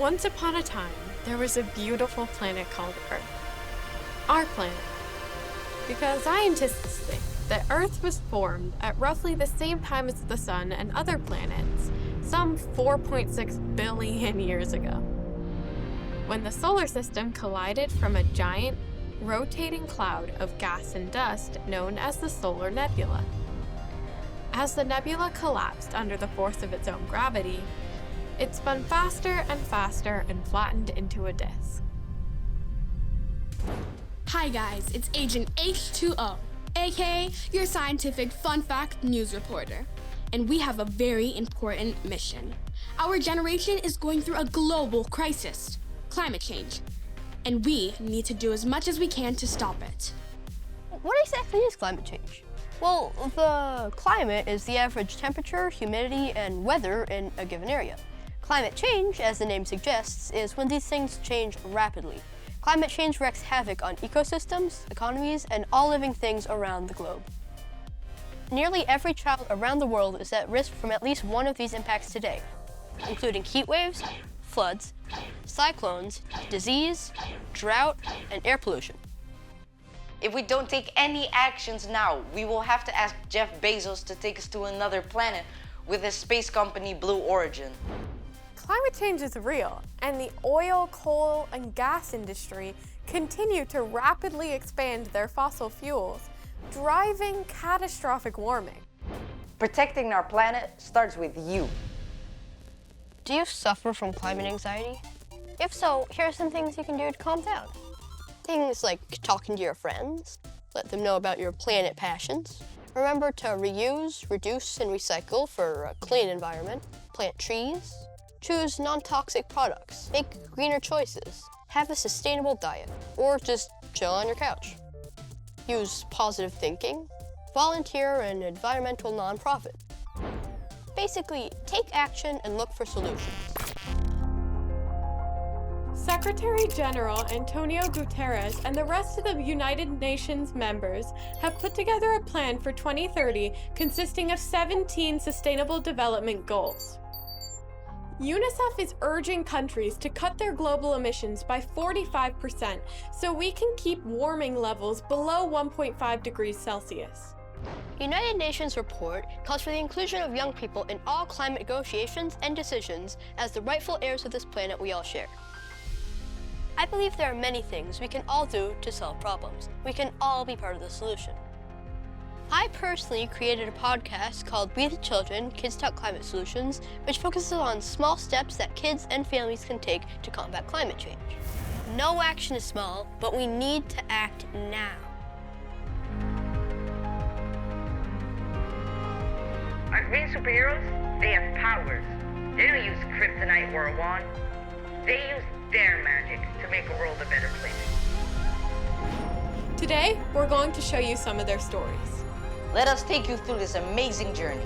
Once upon a time, there was a beautiful planet called Earth. Our planet. Because scientists think that Earth was formed at roughly the same time as the Sun and other planets, some 4.6 billion years ago. When the solar system collided from a giant, rotating cloud of gas and dust known as the solar nebula. As the nebula collapsed under the force of its own gravity, it spun faster and faster and flattened into a disk. Hi guys, it's Agent H2O, aka your scientific fun fact news reporter. And we have a very important mission. Our generation is going through a global crisis, climate change, and we need to do as much as we can to stop it. What exactly is climate change? Well, the climate is the average temperature, humidity, and weather in a given area. Climate change, as the name suggests, is when these things change rapidly. Climate change wreaks havoc on ecosystems, economies, and all living things around the globe. Nearly every child around the world is at risk from at least one of these impacts today, including heat waves, floods, cyclones, disease, drought, and air pollution. If we don't take any actions now, we will have to ask Jeff Bezos to take us to another planet with his space company Blue Origin. Climate change is real, and the oil, coal, and gas industry continue to rapidly expand their fossil fuels, driving catastrophic warming. Protecting our planet starts with you. Do you suffer from climate anxiety? If so, here are some things you can do to calm down. Things like talking to your friends, let them know about your planet passions. Remember to reuse, reduce, and recycle for a clean environment. Plant trees. Choose non-toxic products. Make greener choices. Have a sustainable diet. Or just chill on your couch. Use positive thinking. Volunteer in an environmental nonprofit. Basically, take action and look for solutions. Secretary General Antonio Guterres and the rest of the United Nations members have put together a plan for 2030 consisting of 17 Sustainable Development Goals. UNICEF is urging countries to cut their global emissions by 45% so we can keep warming levels below 1.5 degrees Celsius. United Nations report calls for the inclusion of young people in all climate negotiations and decisions as the rightful heirs of this planet we all share. I believe there are many things we can all do to solve problems. We can all be part of the solution. I personally created a podcast called We the Children, Kids Talk Climate Solutions, which focuses on small steps that kids and families can take to combat climate change. No action is small, but we need to act now. Our green superheroes, they have powers. They don't use kryptonite or a wand. They use their magic to make a world a better place. Today, we're going to show you some of their stories. Let us take you through this amazing journey.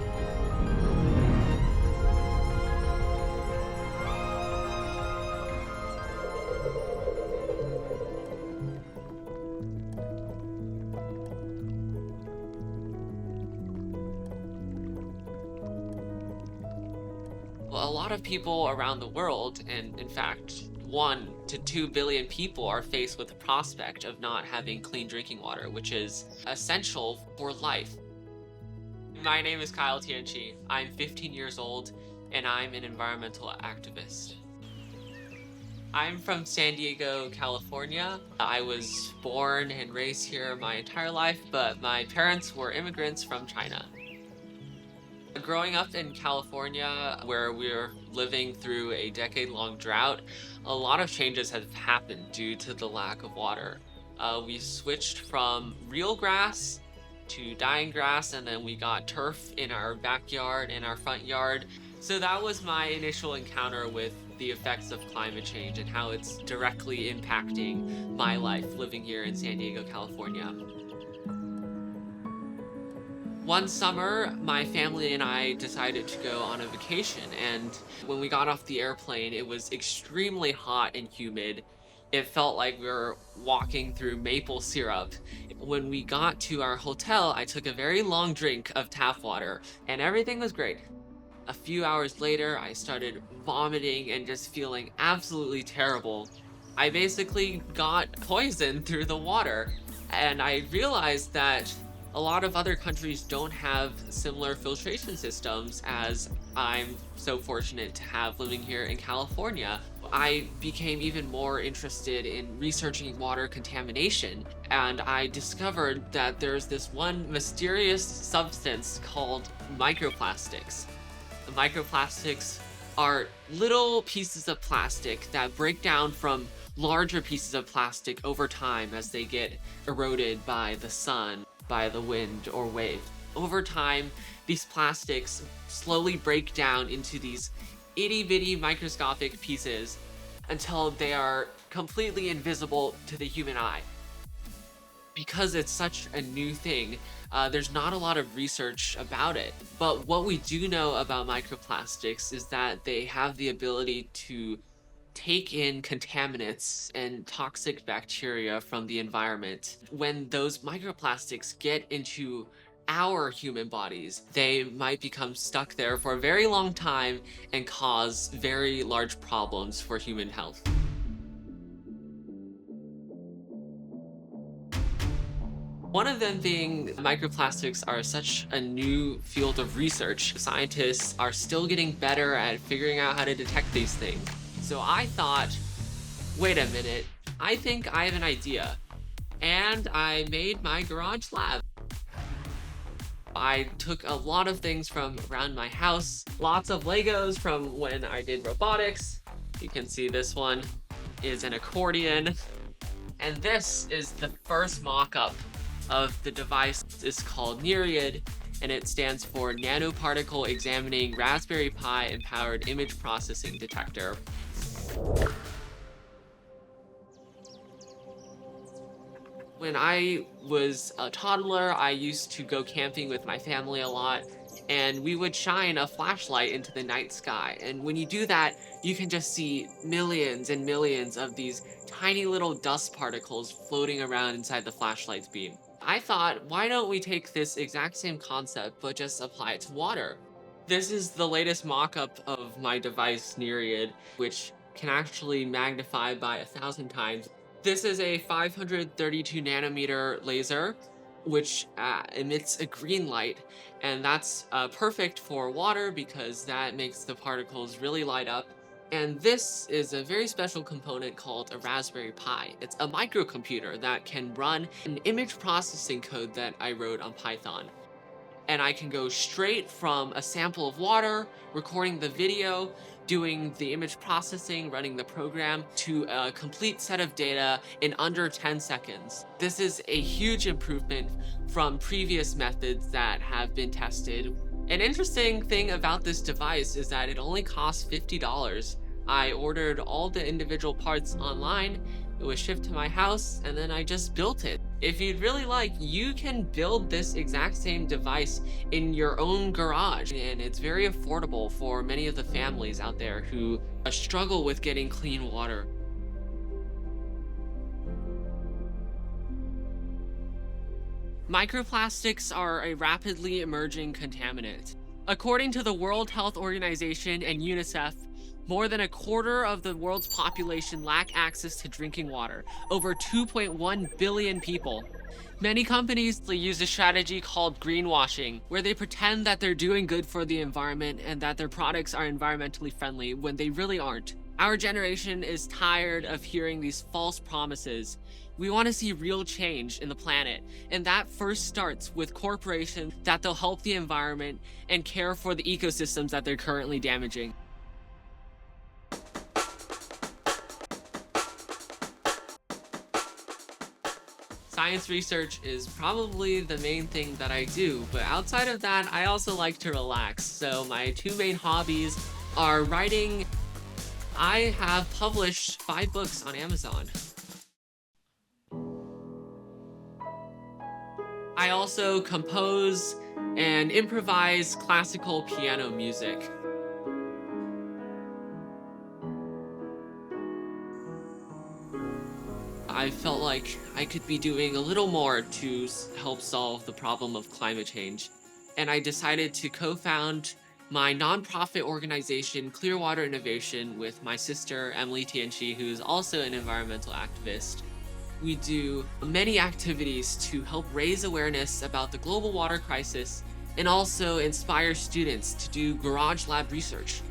A lot of people around the world, and in fact, 1 to 2 billion people are faced with the prospect of not having clean drinking water, which is essential for life. My name is Kyle Tianchi. I'm 15 years old, and I'm an environmental activist. I'm from San Diego, California. I was born and raised here my entire life, but my parents were immigrants from China. Growing up in California, where we're living through a decade-long drought, a lot of changes have happened due to the lack of water. We switched from real grass to dying grass, and then we got turf in our backyard and our front yard. So that was my initial encounter with the effects of climate change and how it's directly impacting my life living here in San Diego, California. One summer, my family and I decided to go on a vacation, and when we got off the airplane, it was extremely hot and humid. It felt like we were walking through maple syrup. When we got to our hotel, I took a very long drink of tap water, and everything was great. A few hours later, I started vomiting and just feeling absolutely terrible. I basically got poisoned through the water, and I realized that a lot of other countries don't have similar filtration systems as I'm so fortunate to have living here in California. I became even more interested in researching water contamination, and I discovered that there's this one mysterious substance called microplastics. The microplastics are little pieces of plastic that break down from larger pieces of plastic over time as they get eroded by the sun, by the wind, or wave. Over time, these plastics slowly break down into these itty-bitty microscopic pieces until they are completely invisible to the human eye. Because it's such a new thing, there's not a lot of research about it. But what we do know about microplastics is that they have the ability to take in contaminants and toxic bacteria from the environment. When those microplastics get into our human bodies, they might become stuck there for a very long time and cause very large problems for human health. One of them being microplastics are such a new field of research. Scientists are still getting better at figuring out how to detect these things. So I thought, wait a minute, I think I have an idea. And I made my garage lab. I took a lot of things from around my house, lots of Legos from when I did robotics. You can see this one is an accordion. And this is the first mock-up of the device. It's called Nereid, and it stands for Nanoparticle Examining Raspberry Pi Empowered Image Processing Detector. When I was a toddler, I used to go camping with my family a lot, and we would shine a flashlight into the night sky. And when you do that, you can just see millions and millions of these tiny little dust particles floating around inside the flashlight's beam. I thought, why don't we take this exact same concept, but just apply it to water? This is the latest mock-up of my device, Nereid, which can actually magnify by 1,000 times. This is a 532 nanometer laser, which emits a green light, and that's perfect for water because that makes the particles really light up. And this is a very special component called a Raspberry Pi. It's a microcomputer that can run an image processing code that I wrote on Python. And I can go straight from a sample of water, recording the video, doing the image processing, running the program, to a complete set of data in under 10 seconds. This is a huge improvement from previous methods that have been tested. An interesting thing about this device is that it only costs $50. I ordered all the individual parts online, it was shipped to my house, and then I just built it. If you'd really like, you can build this exact same device in your own garage, and it's very affordable for many of the families out there who struggle with getting clean water. Microplastics are a rapidly emerging contaminant. According to the World Health Organization and UNICEF, more than a quarter of the world's population lack access to drinking water, over 2.1 billion people. Many companies use a strategy called greenwashing, where they pretend that they're doing good for the environment and that their products are environmentally friendly when they really aren't. Our generation is tired of hearing these false promises. We want to see real change in the planet, and that first starts with corporations that they'll help the environment and care for the ecosystems that they're currently damaging. Science research is probably the main thing that I do, but outside of that, I also like to relax. So my two main hobbies are writing. I have published 5 books on Amazon. I also compose and improvise classical piano music. I felt like I could be doing a little more to help solve the problem of climate change. And I decided to co-found my nonprofit organization, Clearwater Innovation, with my sister, Emily Tianchi, who's also an environmental activist. We do many activities to help raise awareness about the global water crisis and also inspire students to do garage lab research.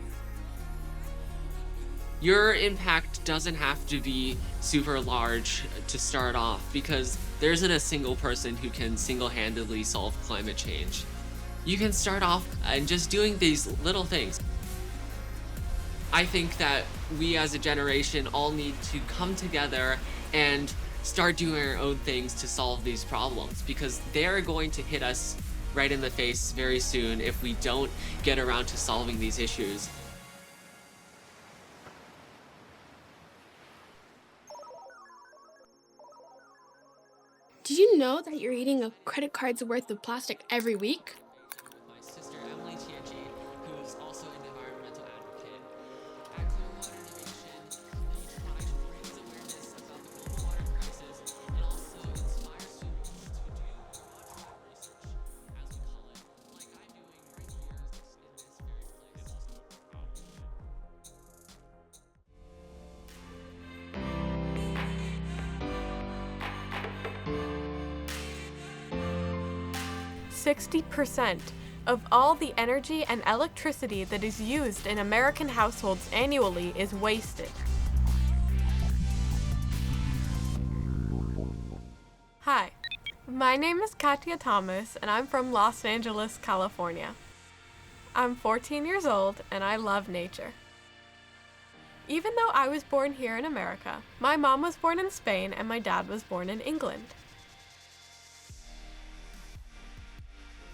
Your impact doesn't have to be super large to start off, because there isn't a single person who can single-handedly solve climate change. You can start off and just doing these little things. I think that we as a generation all need to come together and start doing our own things to solve these problems, because they're going to hit us right in the face very soon if we don't get around to solving these issues. Did you know that you're eating a credit card's worth of plastic every week? My sister Emily Tianchi, who's also an environmental advocate. At Clearwater Innovation, we try to raise awareness about the global water crisis and also inspire students to do garage lab research, as we call it, like I'm doing right here in this very place. 60% of all the energy and electricity that is used in American households annually is wasted. Hi, my name is Katya Thomas, and I'm from Los Angeles, California. I'm 14 years old, and I love nature. Even though I was born here in America, my mom was born in Spain and my dad was born in England.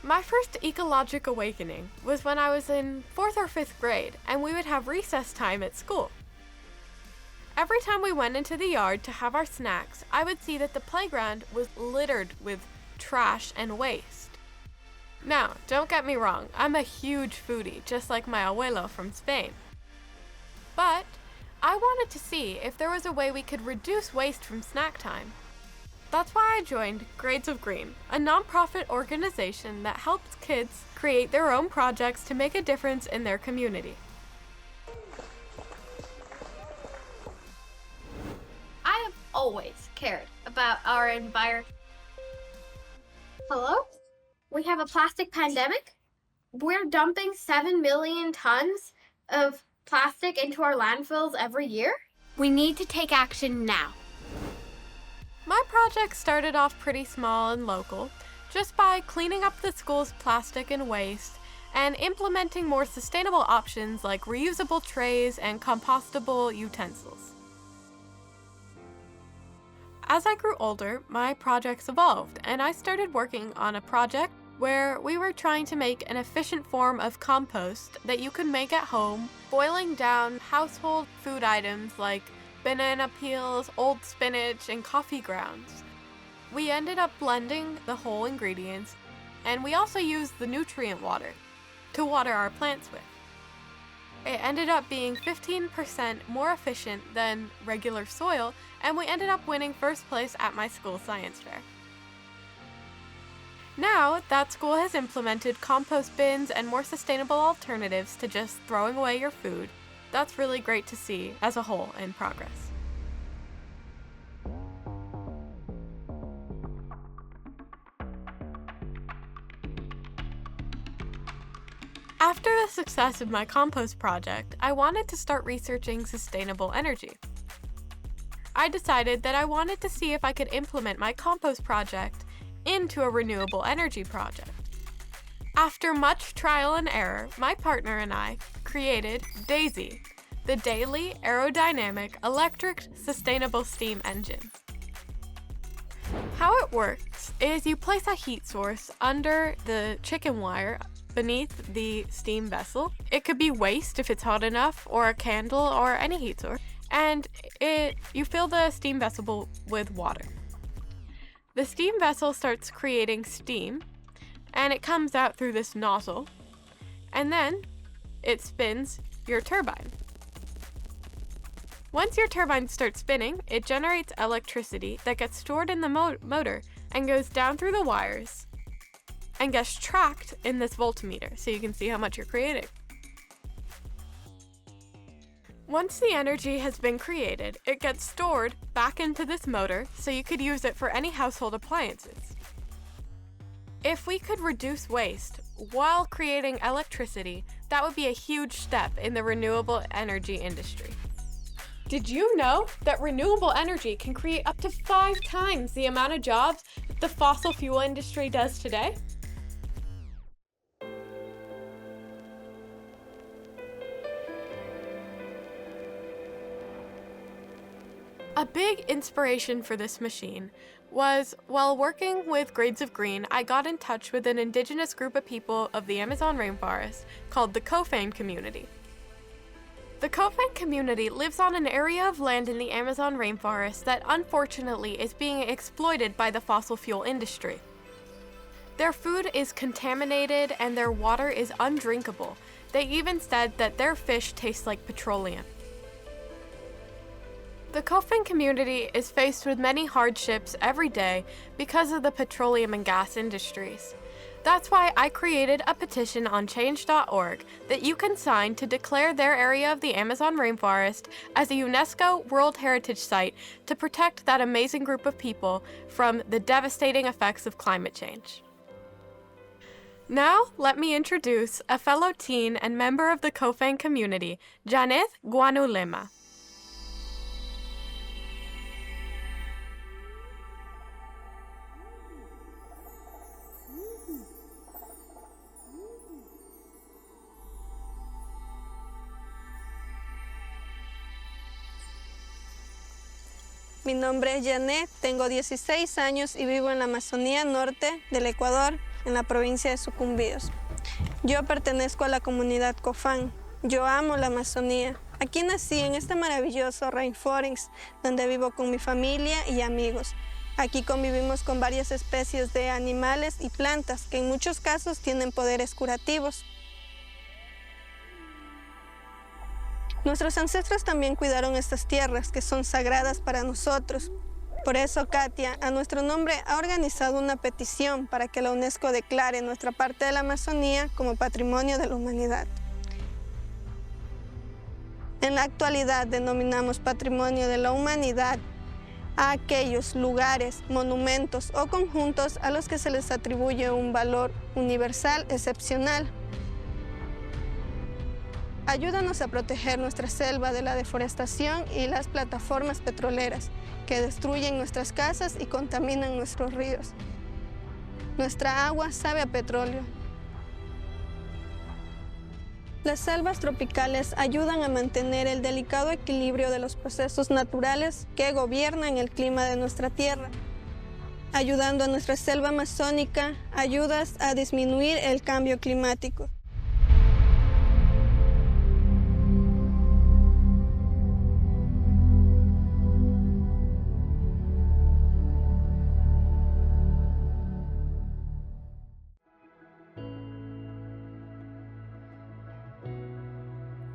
My first ecologic awakening was when I was in 4th or 5th grade and we would have recess time at school. Every time we went into the yard to have our snacks, I would see that the playground was littered with trash and waste. Now, don't get me wrong, I'm a huge foodie, just like my abuelo from Spain. But I wanted to see if there was a way we could reduce waste from snack time. That's why I joined Grades of Green, a nonprofit organization that helps kids create their own projects to make a difference in their community. I have always cared about our environment. Hello? We have a plastic pandemic? We're dumping 7 million tons of plastic into our landfills every year? We need to take action now. My project started off pretty small and local, just by cleaning up the school's plastic and waste and implementing more sustainable options like reusable trays and compostable utensils. As I grew older, my projects evolved, and I started working on a project where we were trying to make an efficient form of compost that you could make at home, boiling down household food items like banana peels, old spinach, and coffee grounds. We ended up blending the whole ingredients, and we also used the nutrient water to water our plants with. It ended up being 15% more efficient than regular soil, and we ended up winning first place at my school science fair. Now, that school has implemented compost bins and more sustainable alternatives to just throwing away your food. That's really great to see as a whole in progress. After the success of my compost project, I wanted to start researching sustainable energy. I decided that I wanted to see if I could implement my compost project into a renewable energy project. After much trial and error, my partner and I created DAISY, the Daily Aerodynamic Electric Sustainable Steam Engine. How it works is you place a heat source under the chicken wire beneath the steam vessel. It could be waste if it's hot enough, or a candle, or any heat source, and you fill the steam vessel with water. The steam vessel starts creating steam, and it comes out through this nozzle, and then it spins your turbine. Once your turbine starts spinning, it generates electricity that gets stored in the motor and goes down through the wires and gets tracked in this voltmeter so you can see how much you're creating. Once the energy has been created, it gets stored back into this motor so you could use it for any household appliances. If we could reduce waste while creating electricity, that would be a huge step in the renewable energy industry. Did you know that renewable energy can create up to 5 times the amount of jobs that the fossil fuel industry does today? A big inspiration for this machine was while working with Grades of Green, I got in touch with an indigenous group of people of the Amazon rainforest called the Kofan community. The Kofan community lives on an area of land in the Amazon rainforest that unfortunately is being exploited by the fossil fuel industry. Their food is contaminated and their water is undrinkable. They even said that their fish taste like petroleum. The Kofan community is faced with many hardships every day because of the petroleum and gas industries. That's why I created a petition on change.org that you can sign to declare their area of the Amazon rainforest as a UNESCO World Heritage Site to protect that amazing group of people from the devastating effects of climate change. Now, let me introduce a fellow teen and member of the Kofan community, Janeth Guanulema. Mi nombre es Janet, tengo 16 años y vivo en la Amazonía norte del Ecuador, en la provincia de Sucumbíos. Yo pertenezco a la comunidad Kofan. Yo amo la Amazonía. Aquí nací en este maravilloso rainforest, donde vivo con mi familia y amigos. Aquí convivimos con varias especies de animales y plantas que en muchos casos tienen poderes curativos. Nuestros ancestros también cuidaron estas tierras que son sagradas para nosotros. Por eso, Katia, a nuestro nombre, ha organizado una petición para que la UNESCO declare nuestra parte de la Amazonía como Patrimonio de la Humanidad. En la actualidad denominamos Patrimonio de la Humanidad a aquellos lugares, monumentos o conjuntos a los que se les atribuye un valor universal excepcional. Ayúdanos a proteger nuestra selva de la deforestación y las plataformas petroleras que destruyen nuestras casas y contaminan nuestros ríos. Nuestra agua sabe a petróleo. Las selvas tropicales ayudan a mantener el delicado equilibrio de los procesos naturales que gobiernan el clima de nuestra tierra. Ayudando a nuestra selva amazónica, ayudas a disminuir el cambio climático.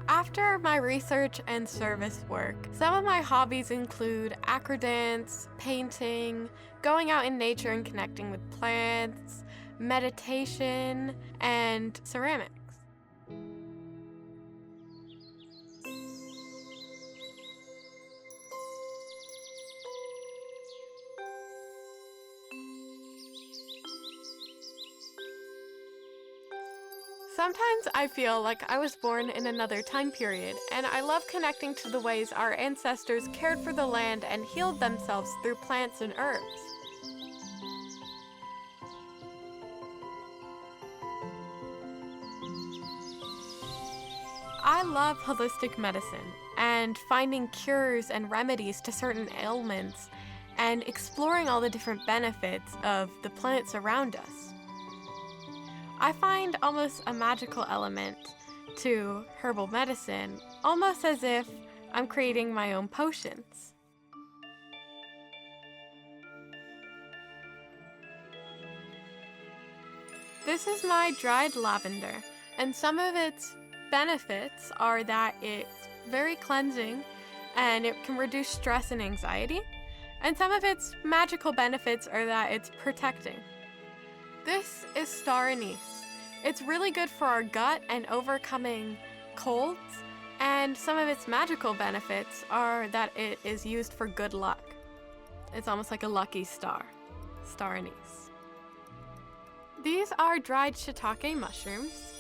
After my research and service work, some of my hobbies include acrodance, painting, going out in nature and connecting with plants, meditation, and ceramics. Sometimes I feel like I was born in another time period, and I love connecting to the ways our ancestors cared for the land and healed themselves through plants and herbs. I love holistic medicine and finding cures and remedies to certain ailments and exploring all the different benefits of the plants around us. I find almost a magical element to herbal medicine, almost as if I'm creating my own potions. This is my dried lavender, and some of its benefits are that it's very cleansing and it can reduce stress and anxiety, and some of its magical benefits are that it's protecting. This is star anise. It's really good for our gut and overcoming colds, and some of its magical benefits are that it is used for good luck. It's almost like a lucky star. Star anise. These are dried shiitake mushrooms.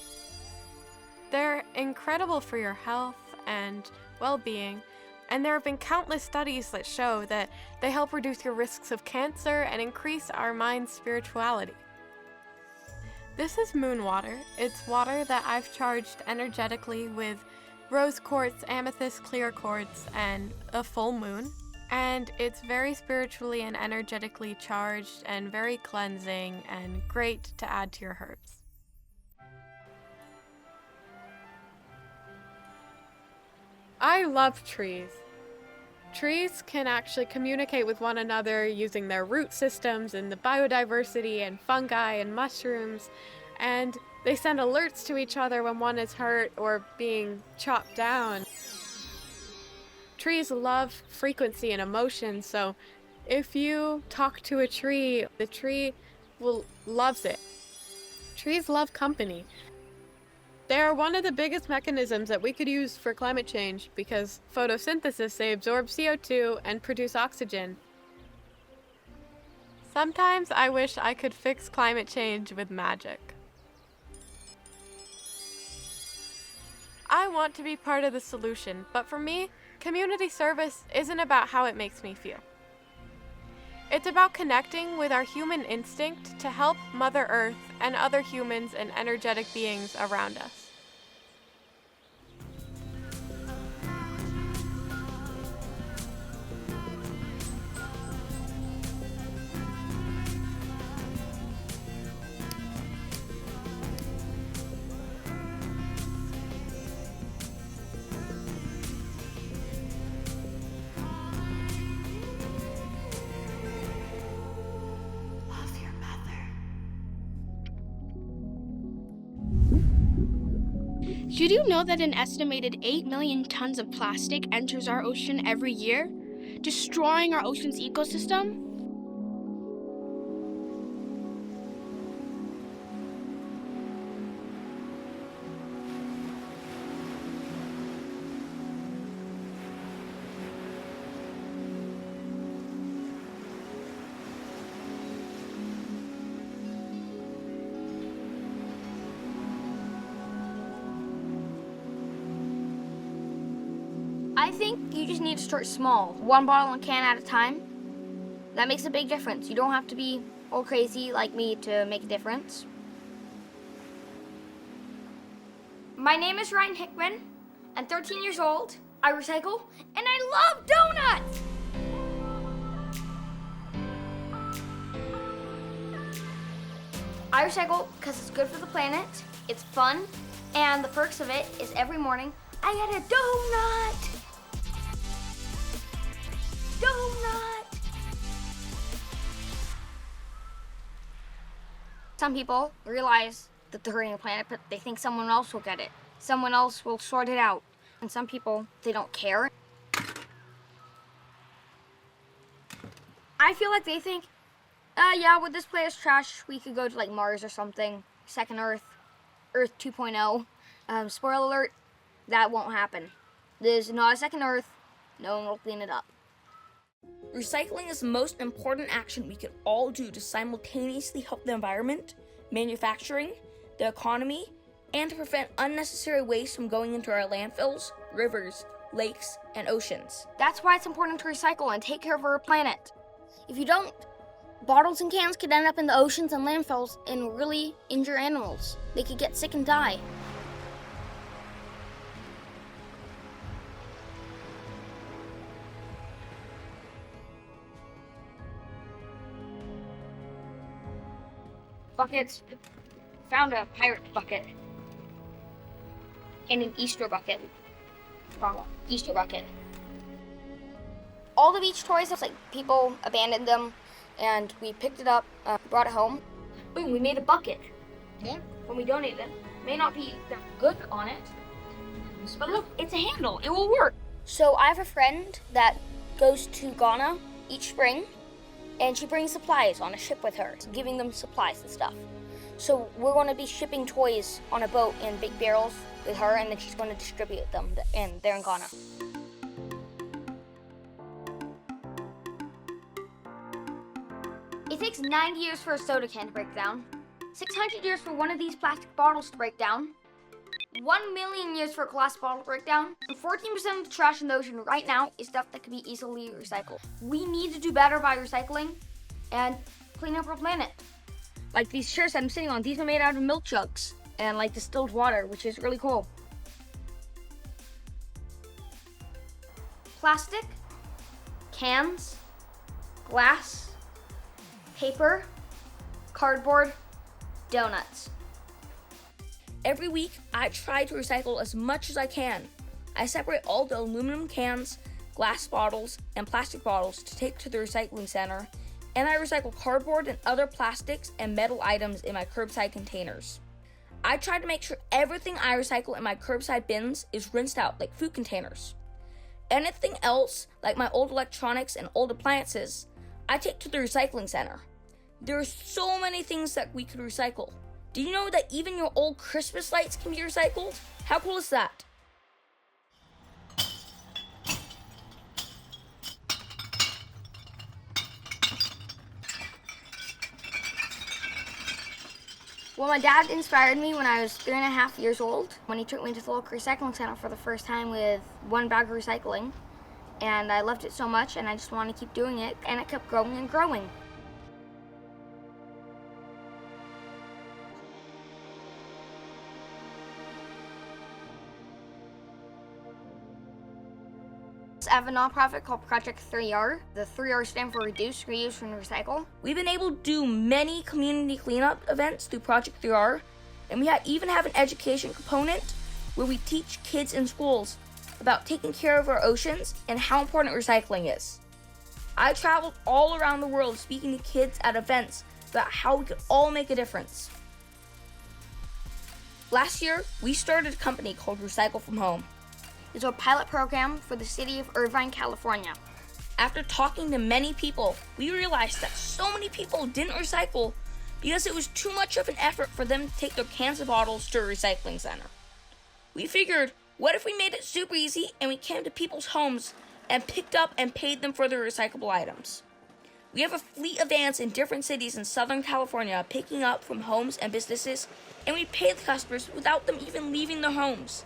They're incredible for your health and well-being, and there have been countless studies that show that they help reduce your risks of cancer and increase our mind's spirituality. This is moon water. It's water that I've charged energetically with rose quartz, amethyst clear quartz, and a full moon. And it's very spiritually and energetically charged and very cleansing and great to add to your herbs. I love trees. Trees can actually communicate with one another using their root systems and the biodiversity and fungi and mushrooms, and they send alerts to each other when one is hurt or being chopped down. Trees love frequency and emotion, so if you talk to a tree, the tree loves it. Trees love company. They are one of the biggest mechanisms that we could use for climate change because photosynthesis, they absorb CO2 and produce oxygen. Sometimes I wish I could fix climate change with magic. I want to be part of the solution, but for me, community service isn't about how it makes me feel. It's about connecting with our human instinct to help Mother Earth and other humans and energetic beings around us. Did you know that an estimated 8 million tons of plastic enters our ocean every year, destroying our ocean's ecosystem? I think you just need to start small, one bottle and can at a time. That makes a big difference. You don't have to be all crazy like me to make a difference. My name is Ryan Hickman. I'm 13 years old. I recycle, and I love donuts! I recycle because it's good for the planet, it's fun, and the perks of it is every morning I get a donut! Donut! Some people realize that they're hurting the planet, but they think someone else will get it. Someone else will sort it out. And some people, they don't care. I feel like they think, yeah, with this place trash, we could go to like Mars or something. Second Earth, Earth 2.0. Spoiler alert, that won't happen. There's not a second Earth. No one will clean it up. Recycling is the most important action we can all do to simultaneously help the environment, manufacturing, the economy, and to prevent unnecessary waste from going into our landfills, rivers, lakes, and oceans. That's why it's important to recycle and take care of our planet. If you don't, bottles and cans could end up in the oceans and landfills and really injure animals. They could get sick and die. Buckets. Found a pirate bucket. And an Easter bucket. Easter bucket. All the beach toys, it's like people abandoned them, and we picked it up, brought it home. Boom, we made a bucket. Yeah. When we donated it. May not be that good on it, but look, it's a handle. It will work. So I have a friend that goes to Ghana each spring, And she brings supplies on a ship with her, giving them supplies and stuff. So we're going to be shipping toys on a boat in big barrels with her, and then she's going to distribute them there in Ghana. It takes 90 years for a soda can to break down, 600 years for one of these plastic bottles to break down, 1 million years for a glass bottle to break down, and 14% of the trash in the ocean right now is stuff that can be easily recycled. We need to do better by recycling and clean up our planet. Like these chairs that I'm sitting on, these are made out of milk jugs and like distilled water, which is really cool. Plastic, cans, glass, paper, cardboard, donuts. Every week, I try to recycle as much as I can. I separate all the aluminum cans, glass bottles, and plastic bottles to take to the recycling center, and I recycle cardboard and other plastics and metal items in my curbside containers. I try to make sure everything I recycle in my curbside bins is rinsed out like food containers. Anything else, like my old electronics and old appliances, I take to the recycling center. There are so many things that we could recycle. Do you know that even your old Christmas lights can be recycled? How cool is that? Well, my dad inspired me when I was 3.5 years old, when he took me to the local recycling center for the first time with 1 bag of recycling. And I loved it so much, and I just wanted to keep doing it, and it kept growing and growing. I have a nonprofit called Project 3R. The 3R stand for Reduce, Reuse, and Recycle. We've been able to do many community cleanup events through Project 3R, and we even have an education component where we teach kids in schools about taking care of our oceans and how important recycling is. I traveled all around the world speaking to kids at events about how we could all make a difference. Last year, we started a company called Recycle from Home. It's a pilot program for the city of Irvine, California. After talking to many people, we realized that so many people didn't recycle because it was too much of an effort for them to take their cans and bottles to a recycling center. We figured, what if we made it super easy and we came to people's homes and picked up and paid them for their recyclable items? We have a fleet of vans in different cities in Southern California picking up from homes and businesses, and we pay the customers without them even leaving their homes.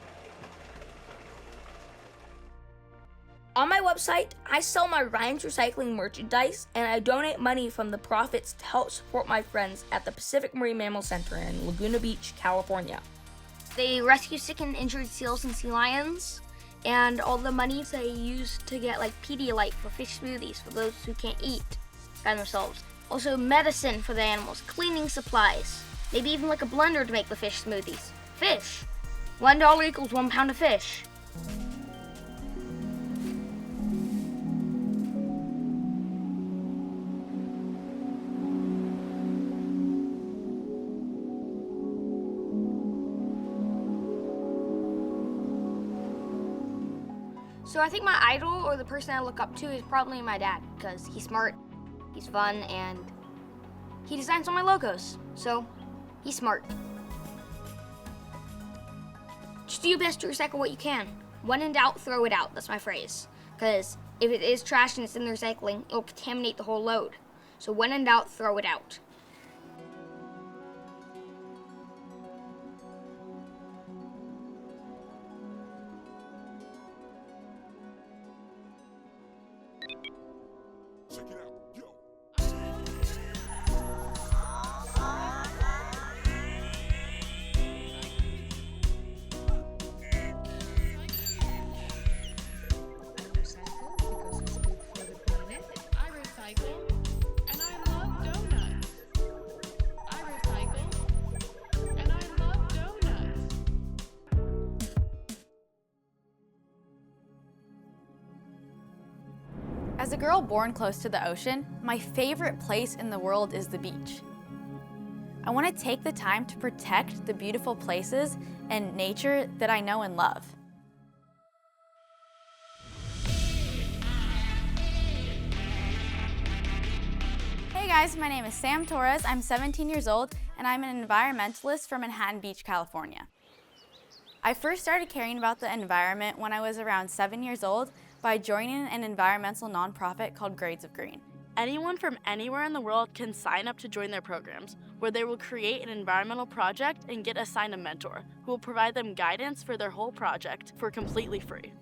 On my website, I sell my Ryan's Recycling merchandise, and I donate money from the profits to help support my friends at the Pacific Marine Mammal Center in Laguna Beach, California. They rescue sick and injured seals and sea lions, and all the money they use to get like Pedialyte for fish smoothies for those who can't eat by themselves. Also medicine for the animals, cleaning supplies, maybe even like a blender to make the fish smoothies. Fish. $1 equals 1 pound of fish. So I think my idol, or the person I look up to, is probably my dad, because he's smart, he's fun, and he designs all my logos. So he's smart. Just do your best to recycle what you can. When in doubt, throw it out. That's my phrase. Because if it is trash and it's in the recycling, it'll contaminate the whole load. So when in doubt, throw it out. As a girl born close to the ocean, my favorite place in the world is the beach. I want to take the time to protect the beautiful places and nature that I know and love. Hey guys, my name is Sam Torres. I'm 17 years old and I'm an environmentalist from Manhattan Beach, California. I first started caring about the environment when I was around 7 years old by joining an environmental nonprofit called Grades of Green. Anyone from anywhere in the world can sign up to join their programs, where they will create an environmental project and get assigned a mentor, who will provide them guidance for their whole project for completely free.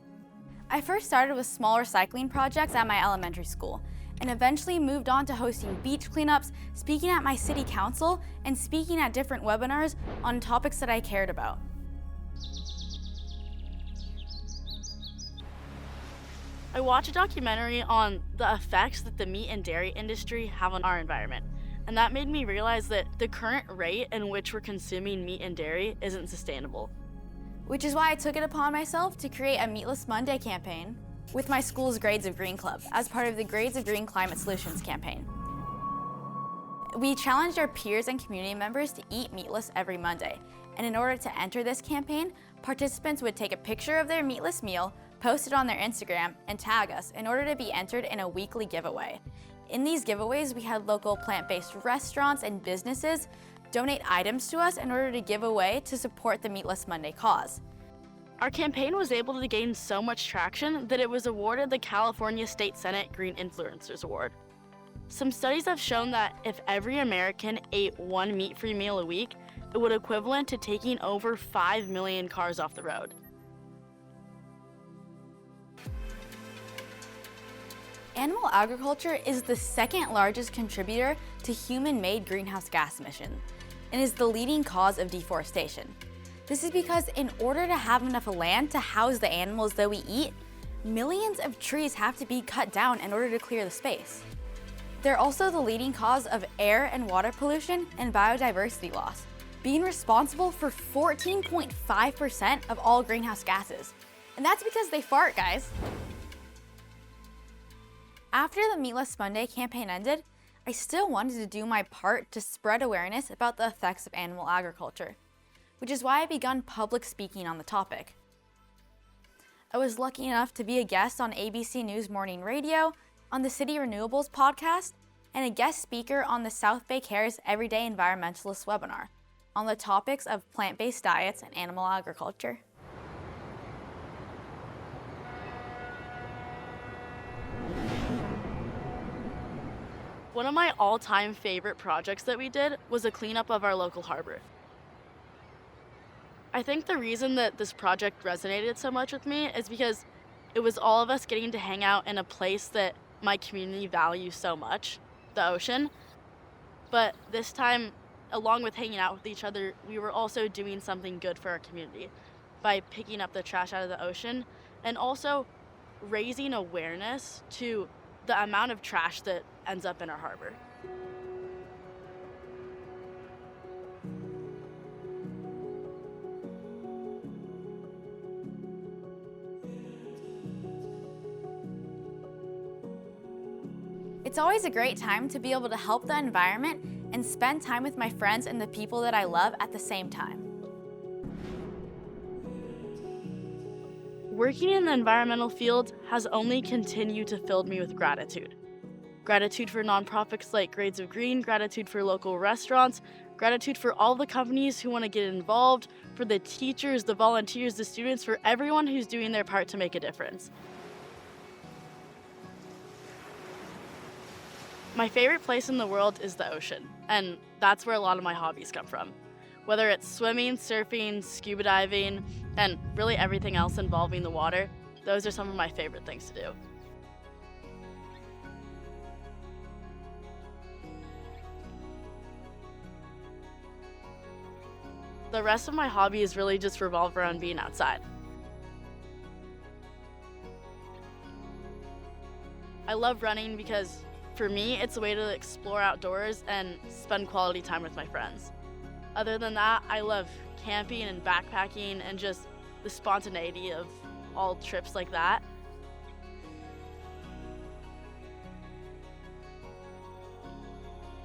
I first started with small recycling projects at my elementary school, and eventually moved on to hosting beach cleanups, speaking at my city council, and speaking at different webinars on topics that I cared about. I watched a documentary on the effects that the meat and dairy industry have on our environment, and that made me realize that the current rate in which we're consuming meat and dairy isn't sustainable. Which is why I took it upon myself to create a Meatless Monday campaign with my school's Grades of Green Club as part of the Grades of Green Climate Solutions campaign. We challenged our peers and community members to eat meatless every Monday, and in order to enter this campaign, participants would take a picture of their meatless meal, post it on their Instagram, and tag us in order to be entered in a weekly giveaway. In these giveaways, we had local plant-based restaurants and businesses donate items to us in order to give away to support the Meatless Monday cause. Our campaign was able to gain so much traction that it was awarded the California State Senate Green Influencers Award. Some studies have shown that if every American ate one meat-free meal a week, it would equivalent to taking over 5 million cars off the road. Animal agriculture is the second largest contributor to human-made greenhouse gas emissions and is the leading cause of deforestation. This is because in order to have enough land to house the animals that we eat, millions of trees have to be cut down in order to clear the space. They're also the leading cause of air and water pollution and biodiversity loss, being responsible for 14.5% of all greenhouse gases. And that's because they fart, guys. After the Meatless Monday campaign ended, I still wanted to do my part to spread awareness about the effects of animal agriculture, which is why I begun public speaking on the topic. I was lucky enough to be a guest on ABC News Morning Radio, on the City Renewables podcast, and a guest speaker on the South Bay Cares Everyday Environmentalist webinar on the topics of plant-based diets and animal agriculture. One of my all-time favorite projects that we did was a cleanup of our local harbor. I think the reason that this project resonated so much with me is because it was all of us getting to hang out in a place that my community values so much, the ocean. But this time, along with hanging out with each other, we were also doing something good for our community by picking up the trash out of the ocean and also raising awareness to the amount of trash that ends up in our harbor. It's always a great time to be able to help the environment and spend time with my friends and the people that I love at the same time. Working in the environmental field has only continued to fill me with gratitude. Gratitude for nonprofits like Grades of Green, gratitude for local restaurants, gratitude for all the companies who want to get involved, for the teachers, the volunteers, the students, for everyone who's doing their part to make a difference. My favorite place in the world is the ocean, and that's where a lot of my hobbies come from. Whether it's swimming, surfing, scuba diving, and really everything else involving the water, those are some of my favorite things to do. The rest of my hobbies really just revolve around being outside. I love running because for me, it's a way to explore outdoors and spend quality time with my friends. Other than that, I love camping and backpacking and just the spontaneity of all trips like that.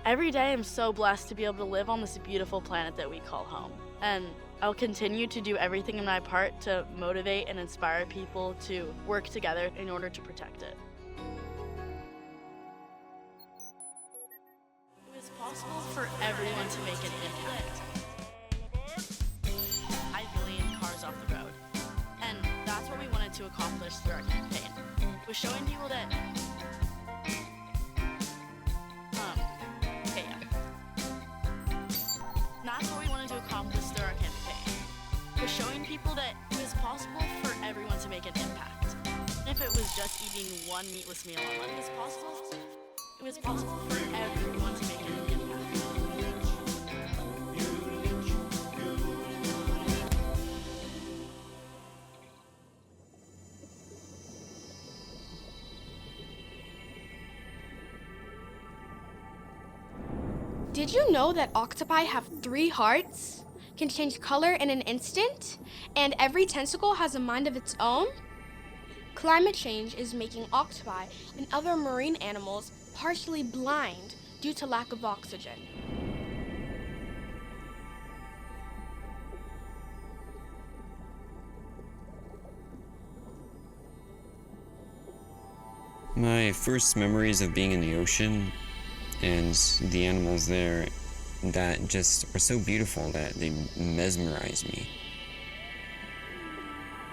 Every day I'm so blessed to be able to live on this beautiful planet that we call home. And I'll continue to do everything in my part to motivate and inspire people to work together in order to protect it. everyone to make an impact. 5 million cars off the road. And that's what we wanted to accomplish through our campaign, was showing people that That's what we wanted to accomplish through our campaign, was showing people that it was possible for everyone to make an impact. And if it was just eating one meatless meal a month, it was possible for everyone to make an impact. Did you know that octopi have 3 hearts, can change color in an instant, and every tentacle has a mind of its own? Climate change is making octopi and other marine animals partially blind due to lack of oxygen. My first memories of being in the ocean and the animals there that just are so beautiful that they mesmerize me.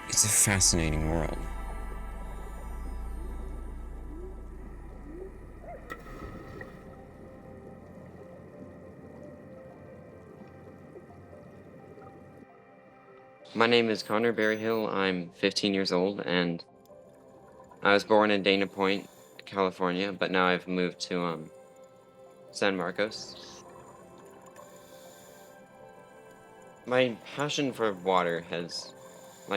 It's a fascinating world. My name is Connor Berryhill. I'm 15 years old, and I was born in Dana Point, California, but now I've moved to San Marcos. My passion for water has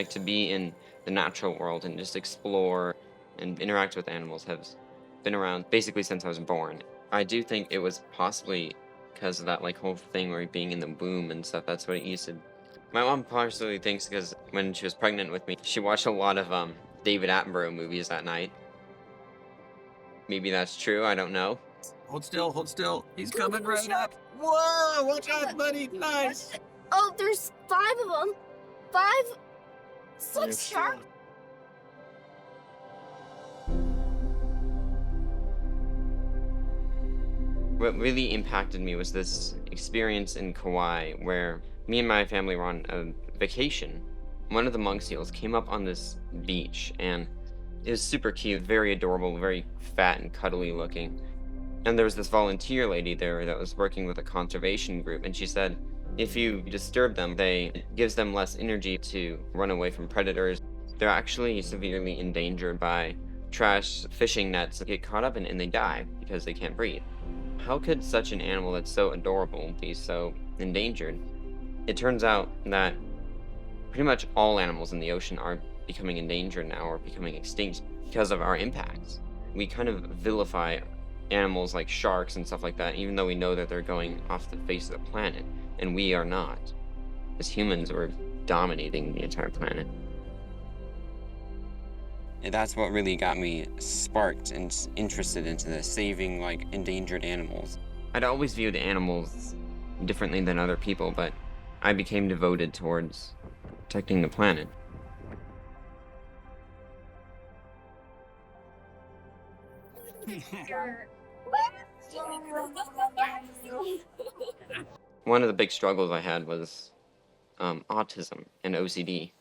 to be in the natural world and just explore and interact with animals has been around basically since I was born. I do think it was possibly because of that whole thing where being in the womb and stuff. That's what it used to. My mom partially thinks because when she was pregnant with me, she watched a lot of David Attenborough movies that night. Maybe that's true, I don't know. Hold still. He's coming right up. Whoa, watch out, buddy. Nice. Oh, there's 5 of them. 6 sharks. What really impacted me was this experience in Kauai where me and my family were on a vacation. One of the monk seals came up on this beach and it was super cute, very adorable, very fat and cuddly looking. And there was this volunteer lady there that was working with a conservation group, and she said if you disturb them, it gives them less energy to run away from predators. They're actually severely endangered by trash fishing nets that get caught up in and they die because they can't breathe. How could such an animal that's so adorable be so endangered? It turns out that pretty much all animals in the ocean are becoming endangered now or becoming extinct because of our impacts. We kind of vilify animals like sharks and stuff like that, even though we know that they're going off the face of the planet, and we are not. As humans, we're dominating the entire planet. And that's what really got me sparked and interested into the saving endangered animals. I'd always viewed animals differently than other people, but I became devoted towards protecting the planet. One of the big struggles I had was autism and OCD.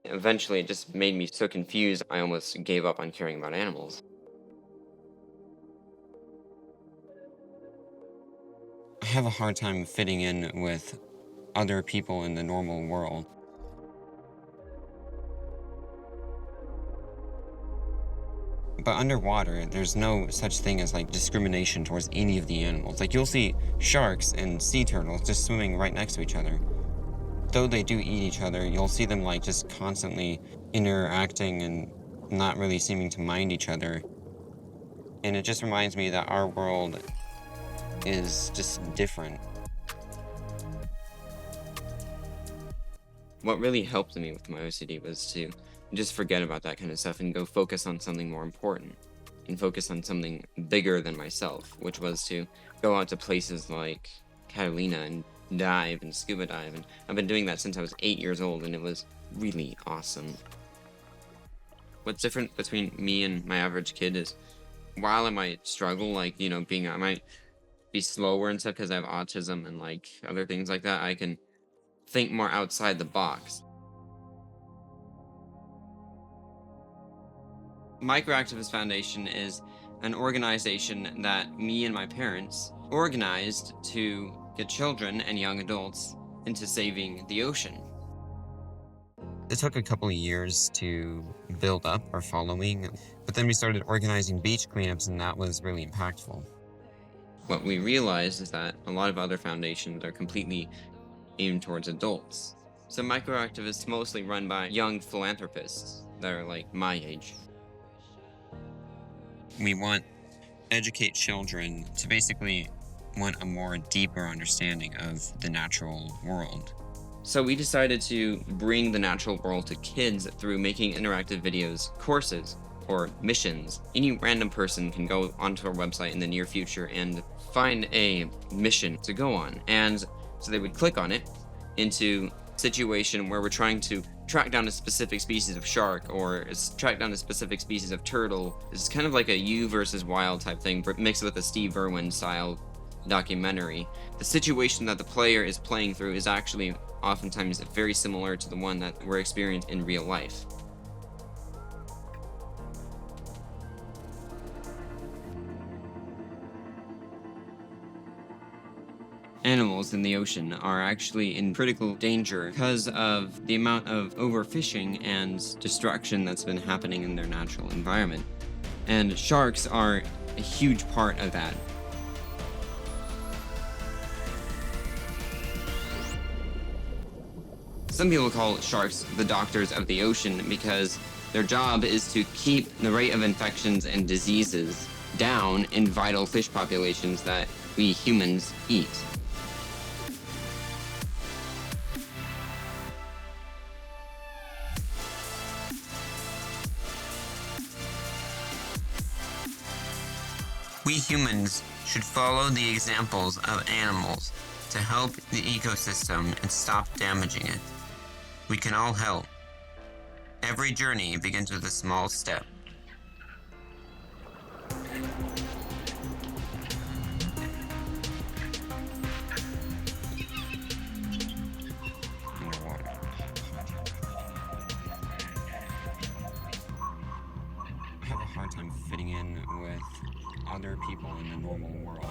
Eventually, it just made me so confused, I almost gave up on caring about animals. I have a hard time fitting in with other people in the normal world. But underwater, there's no such thing as discrimination towards any of the animals. You'll see sharks and sea turtles just swimming right next to each other. Though they do eat each other, you'll see them just constantly interacting and not really seeming to mind each other. And it just reminds me that our world is just different. What really helped me with my OCD was to just forget about that kind of stuff and go focus on something more important and focus on something bigger than myself, which was to go out to places like Catalina and dive and scuba dive. And I've been doing that since I was 8 years old, and it was really awesome. What's different between me and my average kid is while I might struggle, being, I might be slower and stuff because I have autism and like other things like that. I can think more outside the box. Microactivist Foundation is an organization that me and my parents organized to get children and young adults into saving the ocean. It took a couple of years to build up our following, but then we started organizing beach cleanups, and that was really impactful. What we realized is that a lot of other foundations are completely aimed towards adults. So microactivists mostly run by young philanthropists that are like my age. We want to educate children to basically want a more deeper understanding of the natural world. So we decided to bring the natural world to kids through making interactive videos, courses, or missions. Any random person can go onto our website in the near future and find a mission to go on. And so they would click on it into a situation where we're trying to track down a specific species of shark or track down a specific species of turtle. It's kind of like a you versus wild type thing, but mixed with a Steve Irwin style documentary. The situation that the player is playing through is actually oftentimes very similar to the one that we're experiencing in real life. Animals in the ocean are actually in critical danger because of the amount of overfishing and destruction that's been happening in their natural environment. And sharks are a huge part of that. Some people call sharks the doctors of the ocean because their job is to keep the rate of infections and diseases down in vital fish populations that we humans eat. We humans should follow the examples of animals to help the ecosystem and stop damaging it. We can all help. Every journey begins with a small step. Underwater. I have a hard time fitting in with other people in the normal world.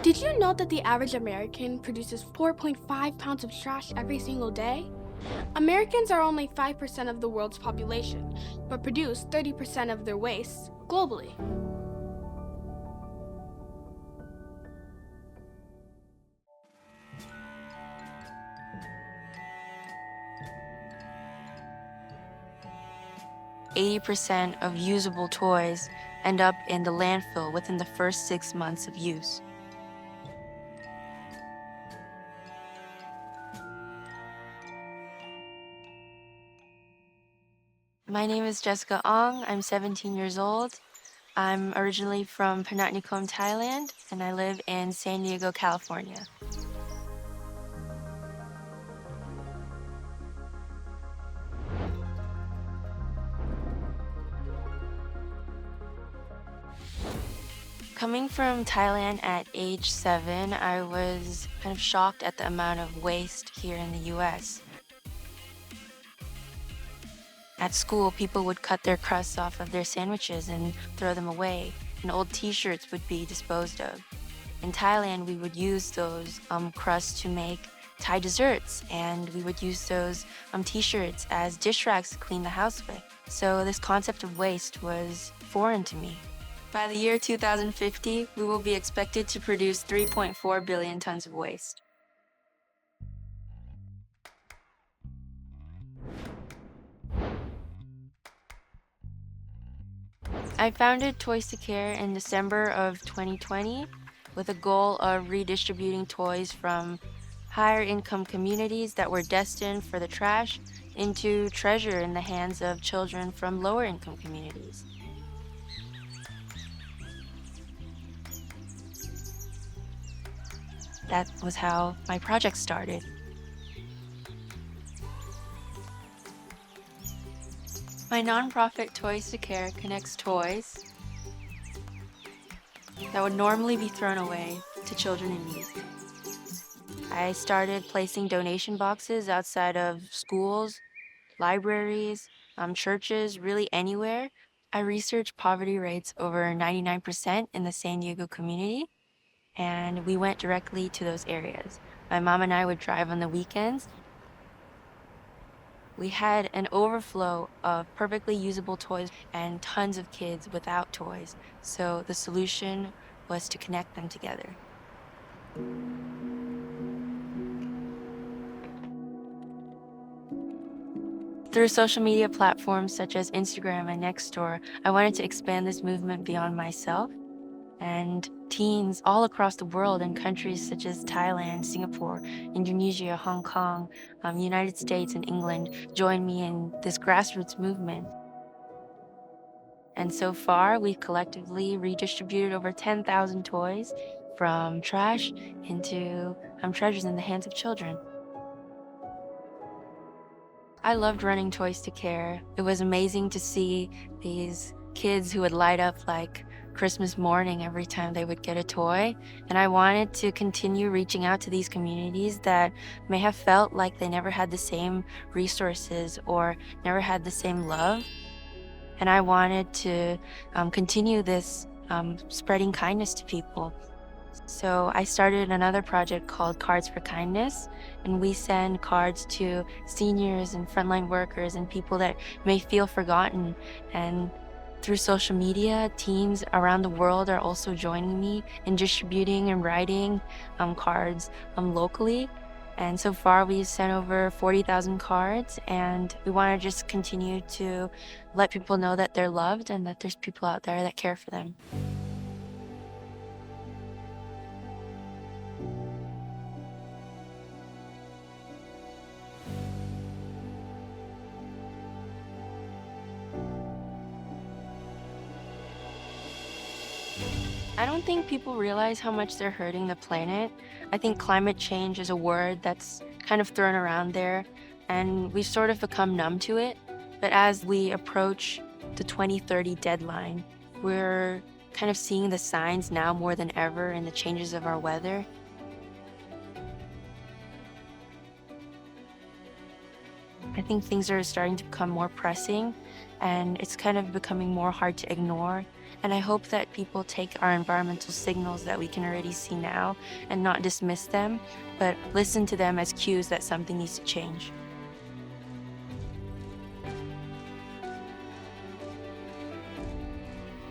Did you know that the average American produces 4.5 pounds of trash every single day? Americans are only 5% of the world's population, but produce 30% of their waste globally. %80 of usable toys end up in the landfill within the first 6 months of use. My name is Jessica Ong. I'm 17 years old. I'm originally from Panatnikom, Thailand, and I live in San Diego, California. Coming from Thailand at age 7, I was kind of shocked at the amount of waste here in the US. At school, people would cut their crusts off of their sandwiches and throw them away, and old t-shirts would be disposed of. In Thailand, we would use those crusts to make Thai desserts, and we would use those t-shirts as dish rags to clean the house with. So this concept of waste was foreign to me. By the year 2050, we will be expected to produce 3.4 billion tons of waste. I founded Toys to Care in December of 2020 with a goal of redistributing toys from higher income communities that were destined for the trash into treasure in the hands of children from lower income communities. that was how my project started. My nonprofit Toys to Care connects toys that would normally be thrown away to children in need. I started placing donation boxes outside of schools, libraries, churches, really anywhere. I researched poverty rates over 99% in the San Diego community, and we went directly to those areas. My mom and I would drive on the weekends. We had an overflow of perfectly usable toys and tons of kids without toys, so the solution was to connect them together. Through social media platforms such as Instagram and Nextdoor, I wanted to expand this movement beyond myself, and teens all across the world in countries such as Thailand, Singapore, Indonesia, Hong Kong, United States, and England joined me in this grassroots movement. And so far, we've collectively redistributed over 10,000 toys from trash into treasures in the hands of children. I loved running Toys to Care. It was amazing to see these kids who would light up like Christmas morning every time they would get a toy. And I wanted to continue reaching out to these communities that may have felt like they never had the same resources or never had the same love. And I wanted to continue this spreading kindness to people. So I started another project called Cards for Kindness, and we send cards to seniors and frontline workers and people that may feel forgotten. And through social media, teens around the world are also joining me in distributing and writing cards locally. And so far, we've sent over 40,000 cards, and we want to just continue to let people know that they're loved and that there's people out there that care for them. I don't think people realize how much they're hurting the planet. I think climate change is a word that's kind of thrown around there, and we've sort of become numb to it. But as we approach the 2030 deadline, we're kind of seeing the signs now more than ever in the changes of our weather. I think things are starting to become more pressing, and it's kind of becoming more hard to ignore. And I hope that people take our environmental signals that we can already see now and not dismiss them, but listen to them as cues that something needs to change.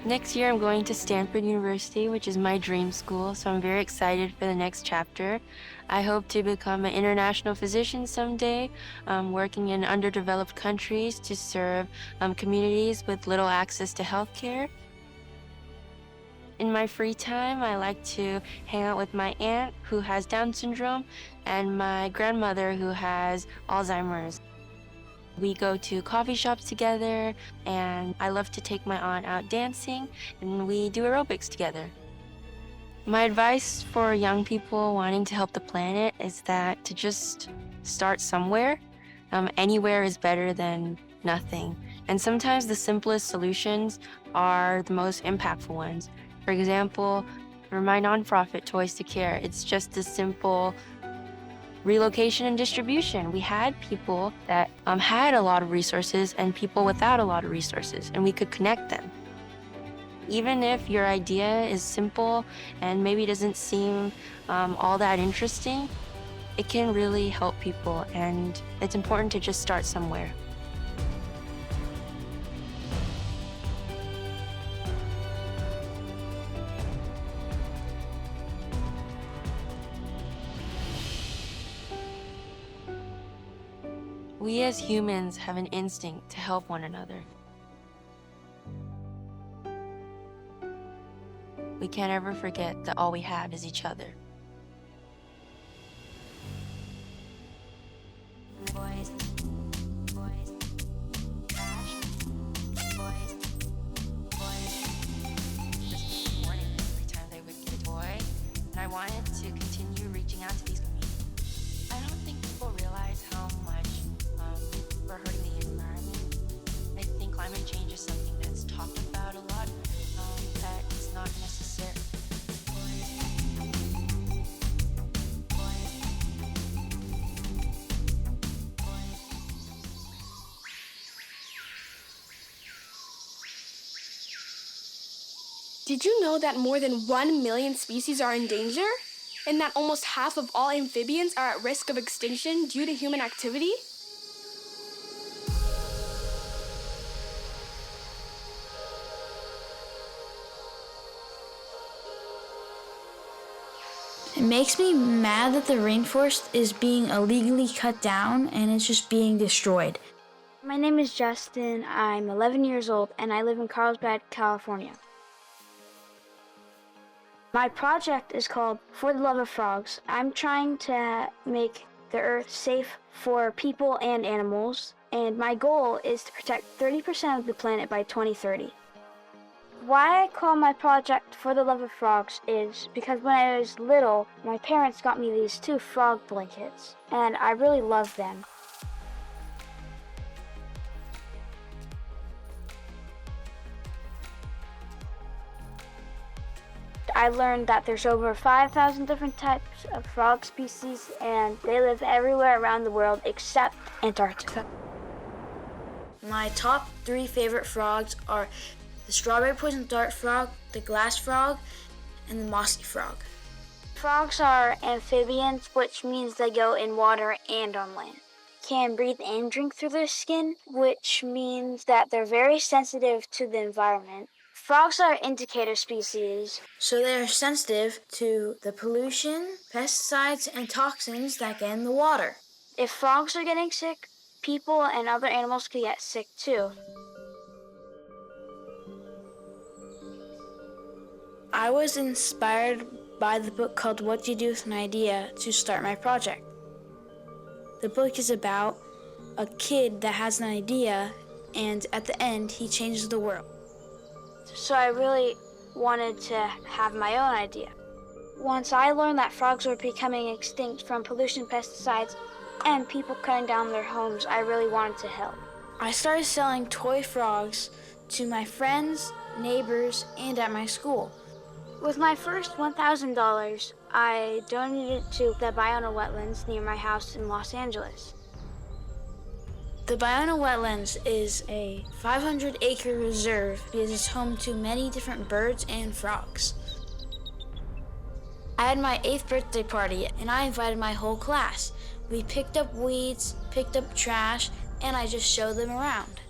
Next year, I'm going to Stanford University, which is my dream school, so I'm very excited for the next chapter. I hope to become an international physician someday, working in underdeveloped countries to serve communities with little access to healthcare. In my free time, I like to hang out with my aunt who has Down syndrome and my grandmother who has Alzheimer's. We go to coffee shops together, and I love to take my aunt out dancing, and we do aerobics together. My advice for young people wanting to help the planet is that to just start somewhere. Anywhere is better than nothing. And sometimes the simplest solutions are the most impactful ones. For example, for my nonprofit Toys to Care, it's just a simple relocation and distribution. We had people that had a lot of resources and people without a lot of resources, and we could connect them. Even if your idea is simple and maybe doesn't seem all that interesting, it can really help people, and it's important to just start somewhere. We as humans have an instinct to help one another. We can't ever forget that all we have is each other. Boys, trash. Boys. This morning, every time they would get a toy, and I wanted to continue reaching out to these communities. I don't think people realize how much we're hurting the environment. I think climate change is something that's talked about a lot, that it's not necessary. Did you know that more than 1 million species are in danger? And that almost half of all amphibians are at risk of extinction due to human activity? It makes me mad that the rainforest is being illegally cut down and it's just being destroyed. My name is Justin. I'm 11 years old and I live in Carlsbad, California. My project is called For the Love of Frogs. I'm trying to make the earth safe for people and animals, and my goal is to protect 30% of the planet by 2030. Why I call my project For the Love of Frogs is because when I was little, my parents got me these 2 frog blankets, and I really love them. I learned that there's over 5,000 different types of frog species, and they live everywhere around the world except Antarctica. My top 3 favorite frogs are the strawberry poison dart frog, the glass frog, and the mossy frog. Frogs are amphibians, which means they go in water and on land. Can breathe and drink through their skin, which means that they're very sensitive to the environment. Frogs are indicator species, so they are sensitive to the pollution, pesticides, and toxins that get in the water. If frogs are getting sick, people and other animals could get sick too. I was inspired by the book called What You Do With an Idea to start my project. The book is about a kid that has an idea, and at the end, he changes the world. So I really wanted to have my own idea. Once I learned that frogs were becoming extinct from pollution, pesticides, and people cutting down their homes, I really wanted to help. I started selling toy frogs to my friends, neighbors, and at my school. With my first $1,000, I donated it to the Barea wetlands near my house in Los Angeles. The Barea wetlands is a 500-acre reserve because it's home to many different birds and frogs. I had my 8th birthday party and I invited my whole class. We picked up weeds, picked up trash, and I just showed them around.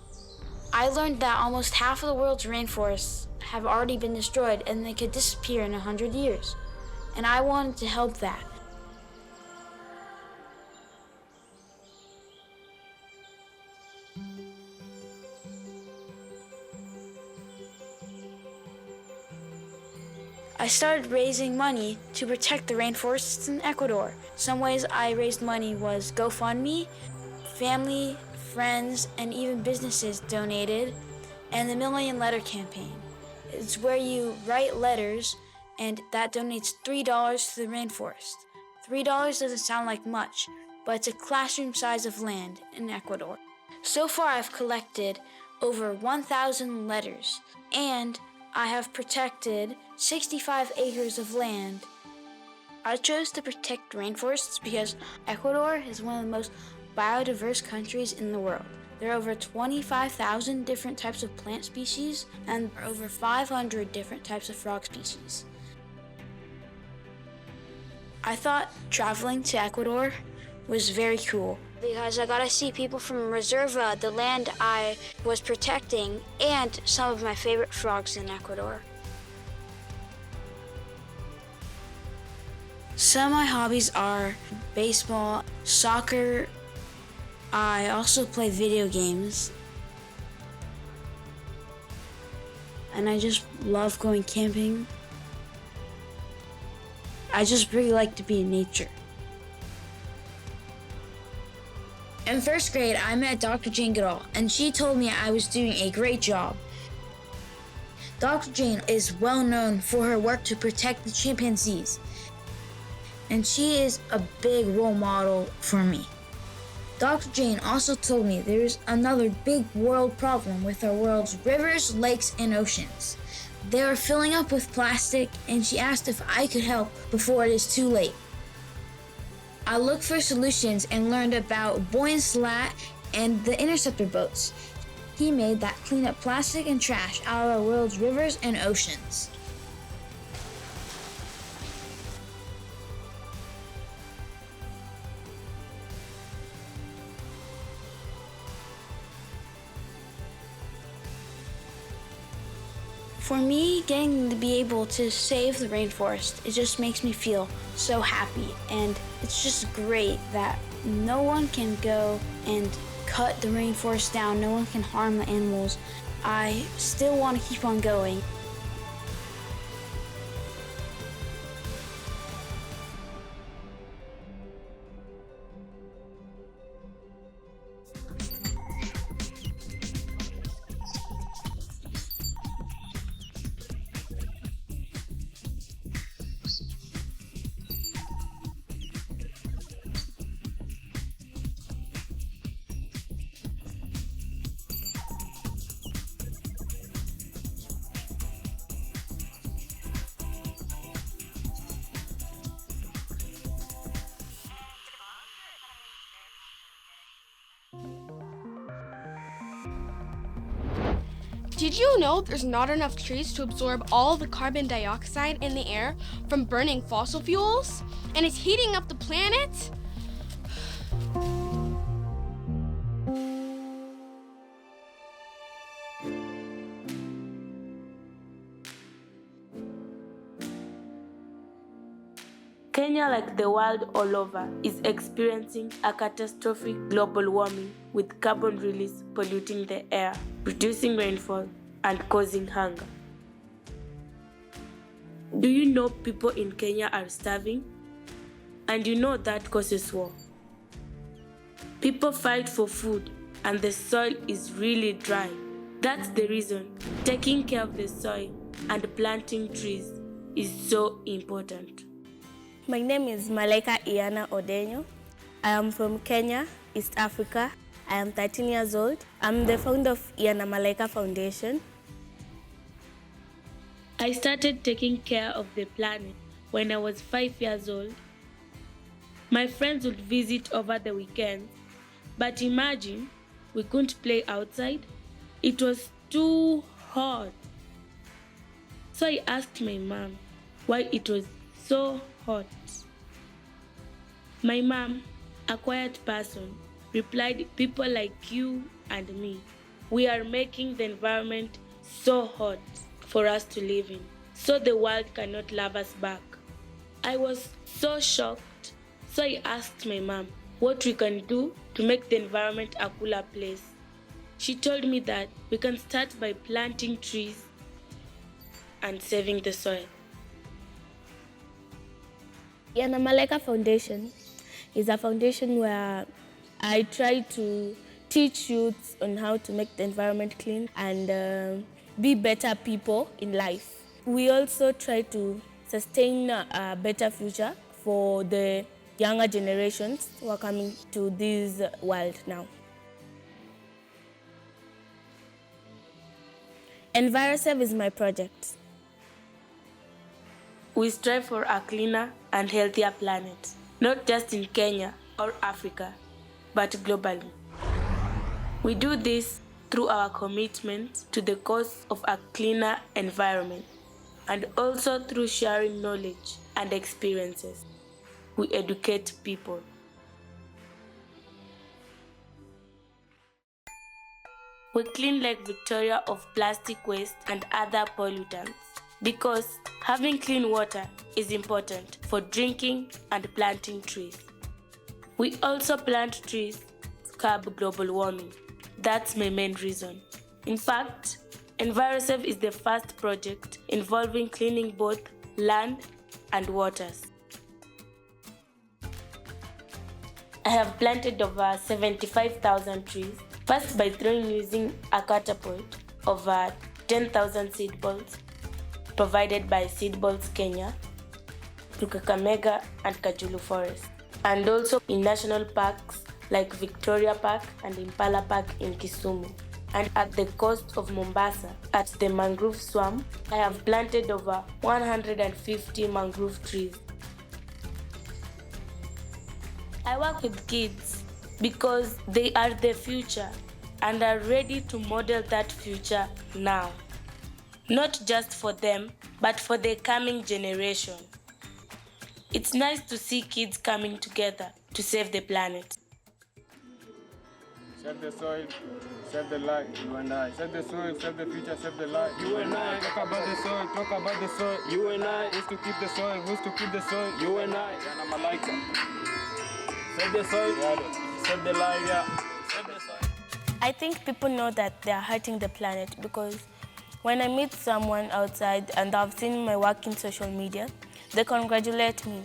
I learned that almost half of the world's rainforests have already been destroyed and they could disappear in 100 years. And I wanted to help that. I started raising money to protect the rainforests in Ecuador. Some ways I raised money was GoFundMe, family, friends, and even businesses donated, and the Million Letter Campaign. It's where you write letters, and that donates $3 to the rainforest. $3 doesn't sound like much, but it's a classroom size of land in Ecuador. So far I've collected over 1,000 letters, and I have protected 65 acres of land. I chose to protect rainforests because Ecuador is one of the most biodiverse countries in the world. There are over 25,000 different types of plant species and over 500 different types of frog species. I thought traveling to Ecuador was very cool because I got to see people from Reserva, the land I was protecting, and some of my favorite frogs in Ecuador. Some of my hobbies are baseball, soccer. I also play video games. And I just love going camping. I just really like to be in nature. In first grade, I met Dr. Jane Goodall, and she told me I was doing a great job. Dr. Jane is well known for her work to protect the chimpanzees. and she is a big role model for me. Dr. Jane also told me there is another big world problem with our world's rivers, lakes, and oceans. They are filling up with plastic, and she asked if I could help before it is too late. I looked for solutions and learned about Boyne Slat and the Interceptor boats. He made that clean up plastic and trash out of our world's rivers and oceans. For me, getting to be able to save the rainforest, it just makes me feel so happy. And it's just great that no one can go and cut the rainforest down, no one can harm the animals. I still want to keep on going. Did you know there's not enough trees to absorb all the carbon dioxide in the air from burning fossil fuels? And it's heating up the planet? Kenya, like the world all over, is experiencing a catastrophic global warming with carbon release polluting the air, reducing rainfall, and causing hunger. Do you know people in Kenya are starving? And you know that causes war. People fight for food, and the soil is really dry. That's the reason taking care of the soil and planting trees is so important. My name is Malaika Iana Odenyo. I am from Kenya, East Africa. I am 13 years old. I'm the founder of Iana Malaika Foundation. I started taking care of the planet when I was 5 years old. My friends would visit over the weekends, but imagine we couldn't play outside. It was too hot. So I asked my mom why it was so hot. My mom, a quiet person, replied, "People like you and me, we are making the environment so hot for us to live in, so the world cannot love us back." I was so shocked, so I asked my mom what we can do to make the environment a cooler place. She told me that we can start by planting trees and saving the soil. Iana Malaika Foundation is a foundation where I try to teach youths on how to make the environment clean and be better people in life. We also try to sustain a better future for the younger generations who are coming to this world now. EnviroSave is my project. We strive for a cleaner and healthier planet, not just in Kenya or Africa, but globally. We do this through our commitment to the cause of a cleaner environment, and also through sharing knowledge and experiences. We educate people. We clean Lake Victoria of plastic waste and other pollutants, because having clean water is important for drinking and planting trees. We also plant trees to curb global warming. That's my main reason. In fact, EnviroSave is the first project involving cleaning both land and waters. I have planted over 75,000 trees, first by throwing using a catapult over 10,000 seed balls provided by Seed Balls Kenya. in Kakamega and Kajulu Forest, and also in national parks like Victoria Park and Impala Park in Kisumu. And at the coast of Mombasa, at the mangrove swamp, I have planted over 150 mangrove trees. I work with kids because they are the future and are ready to model that future now. Not just for them, but for the coming generation. It's nice to see kids coming together to save the planet. Save the soil, save the life, you and I. Save the soil, save the future, save the life, you and I. Talk about the soil, talk about the soil, you and I. Who's to keep the soil, who's to keep the soil, you and I. Yana Malaika. Save the soil, save the life, yeah. Save the soil. I think people know that they are hurting the planet because when I meet someone outside and I've seen my work in social media, they congratulate me.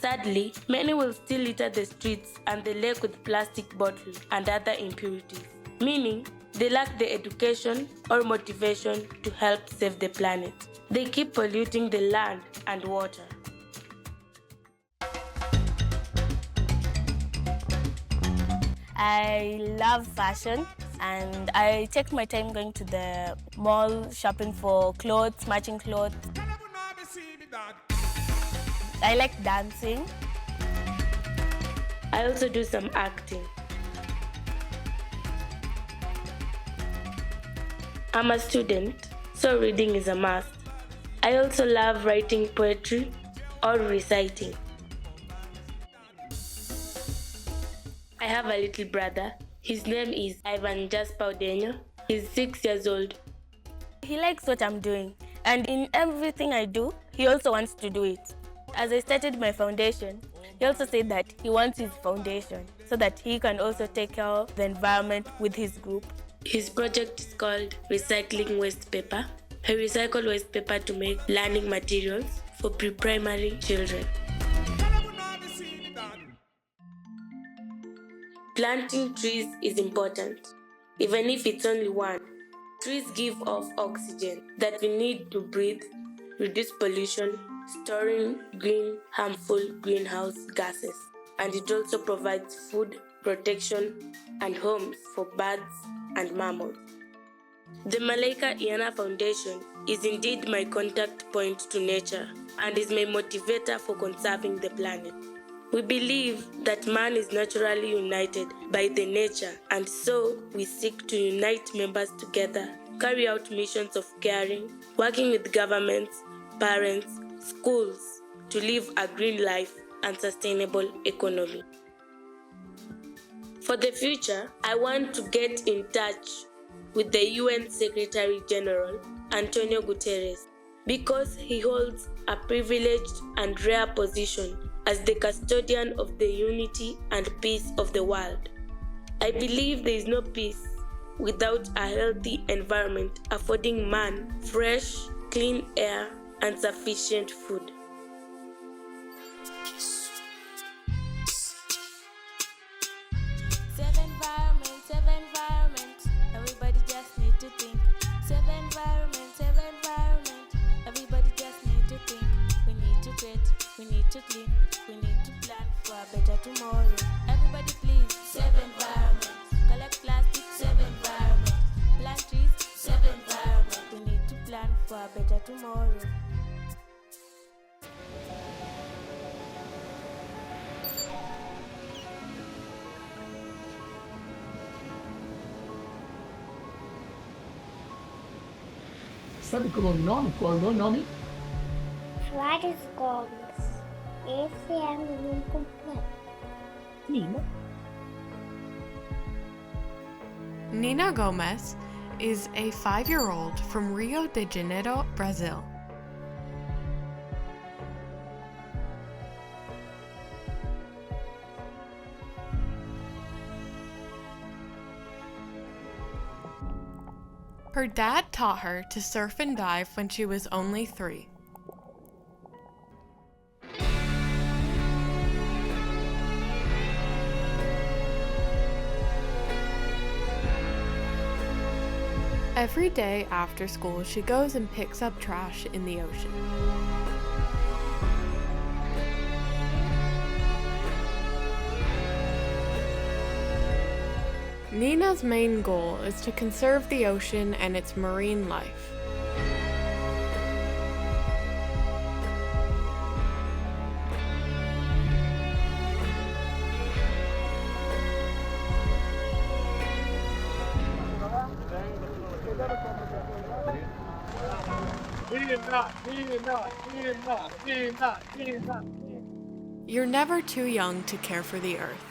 Sadly, many will still litter the streets and the lake with plastic bottles and other impurities, meaning they lack the education or motivation to help save the planet. They keep polluting the land and water. I love fashion and I take my time going to the mall shopping for clothes, matching clothes. I like dancing. I also do some acting. I'm a student, so reading is a must. I also love writing poetry or reciting. I have a little brother. His name is Ivan Jaspaudenyo. He's 6 years old. He likes what I'm doing, and in everything I do, he also wants to do it. As I started my foundation, he also said that he wants his foundation so that he can also take care of the environment with his group. His project is called Recycling Waste Paper. He recycles waste paper to make learning materials for pre-primary children. Planting trees is important, even if it's only one. Trees give off oxygen that we need to breathe, reduce pollution, storing green, harmful greenhouse gases. And it also provides food, protection, and homes for birds and mammals. The Malaika Iana Foundation is indeed my contact point to nature and is my motivator for conserving the planet. We believe that man is naturally united by the nature, and so we seek to unite members together, carry out missions of caring, working with governments, parents, schools to live a green life and sustainable economy. For the future, I want to get in touch with the UN Secretary General, Antonio Guterres, because he holds a privileged and rare position as the custodian of the unity and peace of the world. I believe there is no peace without a healthy environment affording man fresh, clean air and sufficient food. Save environment, everybody just need to think. Save environment, everybody just need to think. We need to create, we need to clean, we need to plan for a better tomorrow. Everybody please, save environment. Collect plastic, save environment. Plant trees, save environment. We need to plan for a better tomorrow. Sabe qual é o nome? Qual é o nome? Vários gomes. Esse é o nome completo. Nina. Nina Gomez is a 5-year-old from Rio de Janeiro, Brazil. Her dad taught her to surf and dive when she was only 3. Every day after school, she goes and picks up trash in the ocean. Nina's main goal is to conserve the ocean and its marine life. You're never too young to care for the earth.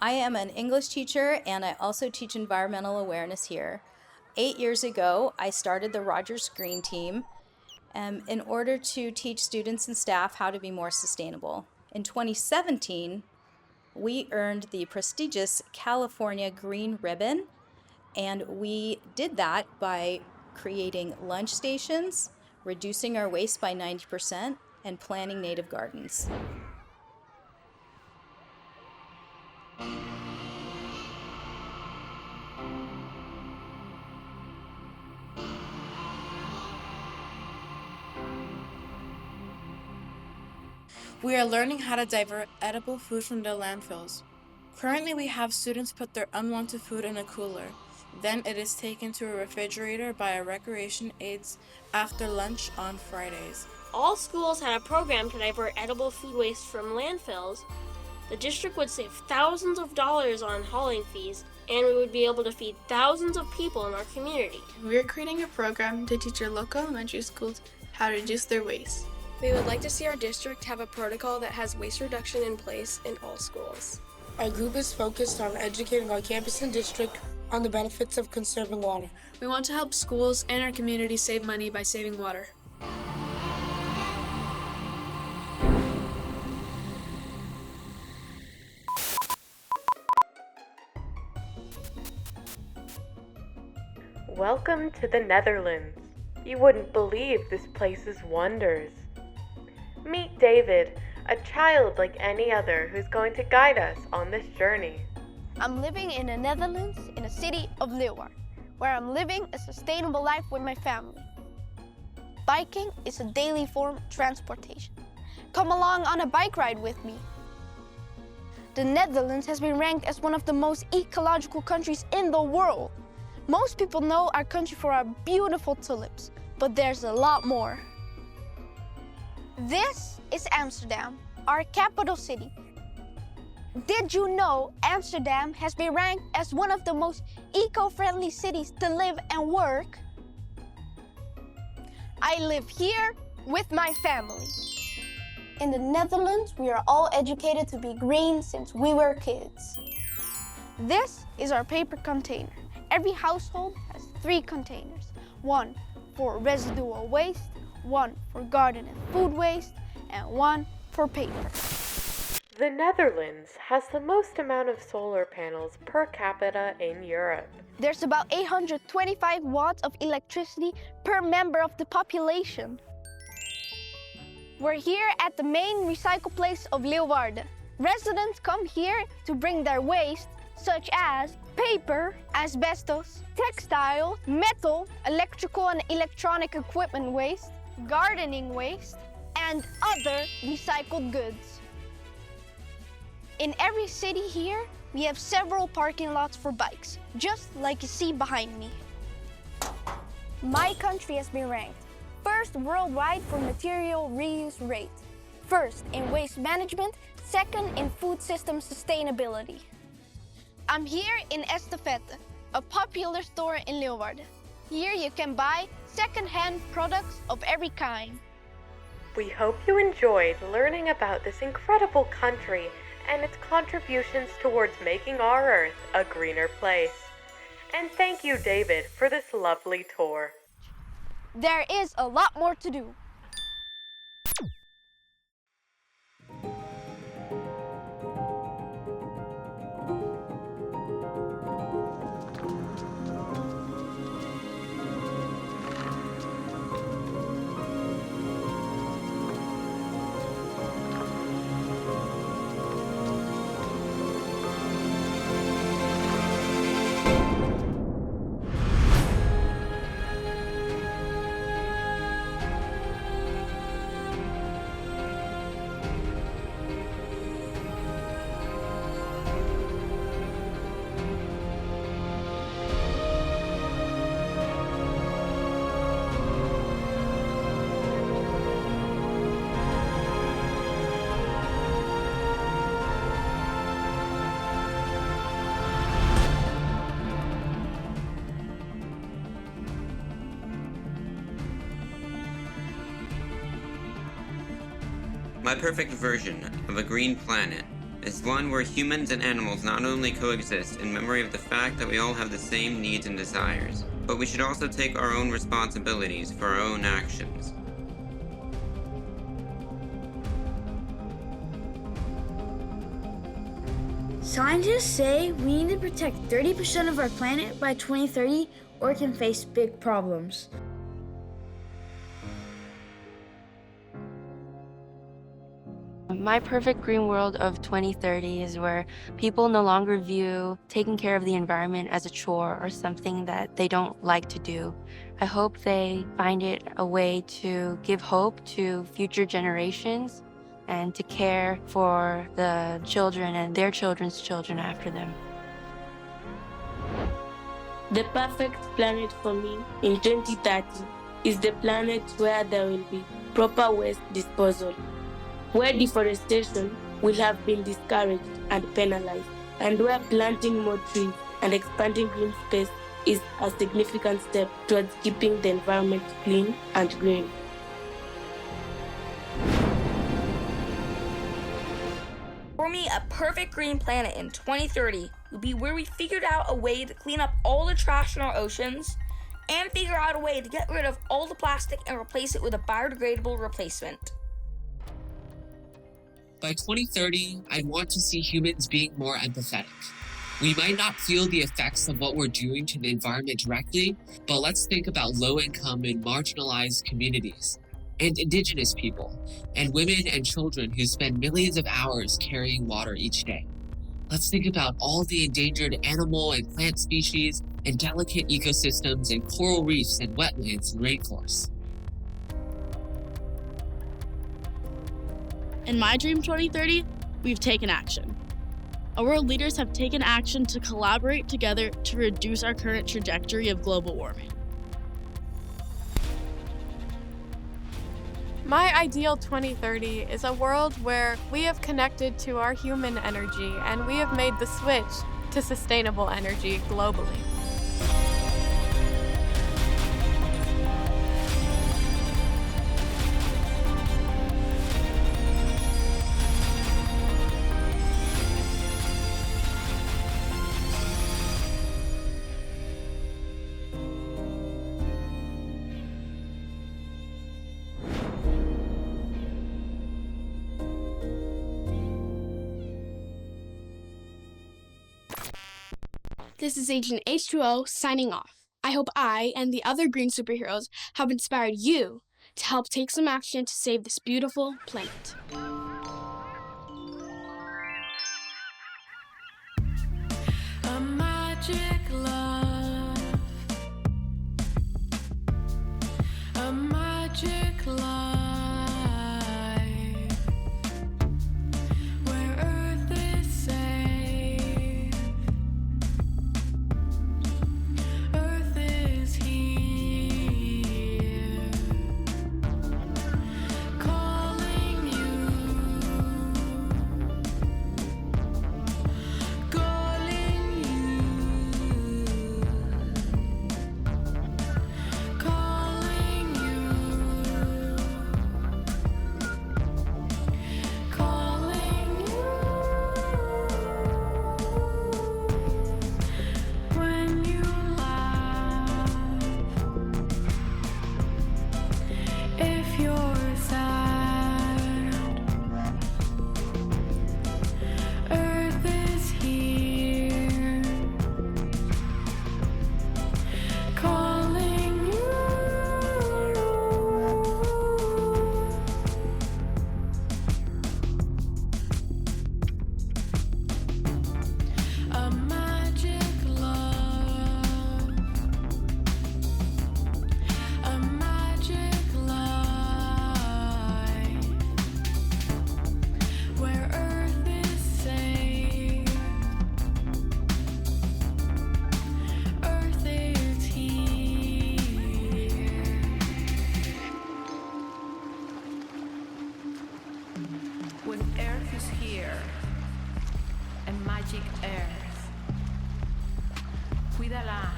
I am an English teacher and I also teach environmental awareness here. 8 years ago, I started the Rogers Green Team in order to teach students and staff how to be more sustainable. In 2017, we earned the prestigious California Green Ribbon, and we did that by creating lunch stations, reducing our waste by 90%, and planting native gardens. We are learning how to divert edible food from the landfills. Currently, we have students put their unwanted food in a cooler. Then it is taken to a refrigerator by our recreation aides after lunch on Fridays. All schools had a program to divert edible food waste from landfills. The district would save thousands of dollars on hauling fees, and we would be able to feed thousands of people in our community. We're creating a program to teach our local elementary schools how to reduce their waste. We would like to see our district have a protocol that has waste reduction in place in all schools. Our group is focused on educating our campus and district on the benefits of conserving water. We want to help schools and our community save money by saving water. Welcome to the Netherlands. You wouldn't believe this place's wonders. Meet David, a child like any other who's going to guide us on this journey. I'm living in the Netherlands in the city of Leeuwarden, where I'm living a sustainable life with my family. Biking is a daily form of transportation. Come along on a bike ride with me. The Netherlands has been ranked as one of the most ecological countries in the world. Most people know our country for our beautiful tulips, but there's a lot more. This is Amsterdam, our capital city. Did you know Amsterdam has been ranked as one of the most eco-friendly cities to live and work? I live here with my family. In the Netherlands, we are all educated to be green since we were kids. This is our paper container. Every household has 3 containers. 1 for residual waste, 1 for garden and food waste, and 1 for paper. The Netherlands has the most amount of solar panels per capita in Europe. There's about 825 watts of electricity per member of the population. We're here at the main recycle place of Leeuwarden. Residents come here to bring their waste, such as paper, asbestos, textile, metal, electrical and electronic equipment waste, gardening waste, and other recycled goods. In every city here, we have several parking lots for bikes, just like you see behind me. My country has been ranked first worldwide for material reuse rate, first in waste management, second in food system sustainability. I'm here in Estafette, a popular store in Leeuwarden. Here you can buy second-hand products of every kind. We hope you enjoyed learning about this incredible country and its contributions towards making our Earth a greener place. And thank you, David, for this lovely tour. There is a lot more to do. My perfect version of a green planet is one where humans and animals not only coexist in memory of the fact that we all have the same needs and desires, but we should also take our own responsibilities for our own actions. Scientists say we need to protect 30% of our planet by 2030 or it can face big problems. My perfect green world of 2030 is where people no longer view taking care of the environment as a chore or something that they don't like to do. I hope they find it a way to give hope to future generations and to care for the children and their children's children after them. The perfect planet for me in 2030 is the planet where there will be proper waste disposal, where deforestation will have been discouraged and penalized, and where planting more trees and expanding green space is a significant step towards keeping the environment clean and green. For me, a perfect green planet in 2030 would be where we figured out a way to clean up all the trash in our oceans and figure out a way to get rid of all the plastic and replace it with a biodegradable replacement. By 2030, I'd want to see humans being more empathetic. We might not feel the effects of what we're doing to the environment directly, but let's think about low-income and marginalized communities, and indigenous people, and women and children who spend millions of hours carrying water each day. Let's think about all the endangered animal and plant species and delicate ecosystems and coral reefs and wetlands and rainforests. In my dream 2030, we've taken action. Our world leaders have taken action to collaborate together to reduce our current trajectory of global warming. My ideal 2030 is a world where we have connected to our human energy and we have made the switch to sustainable energy globally. This is Agent H2O signing off. I hope I and the other green superheroes have inspired you to help take some action to save this beautiful planet. A magic love, a magic life, where Earth is safe, Earth is here, calling you, calling you, calling you, calling you. When you laugh, if you're sad, Earth is here, calling you. A magic love, a magic life, where Earth is safe, Earth is here. When Earth is here, a magic Earth. Cuídala,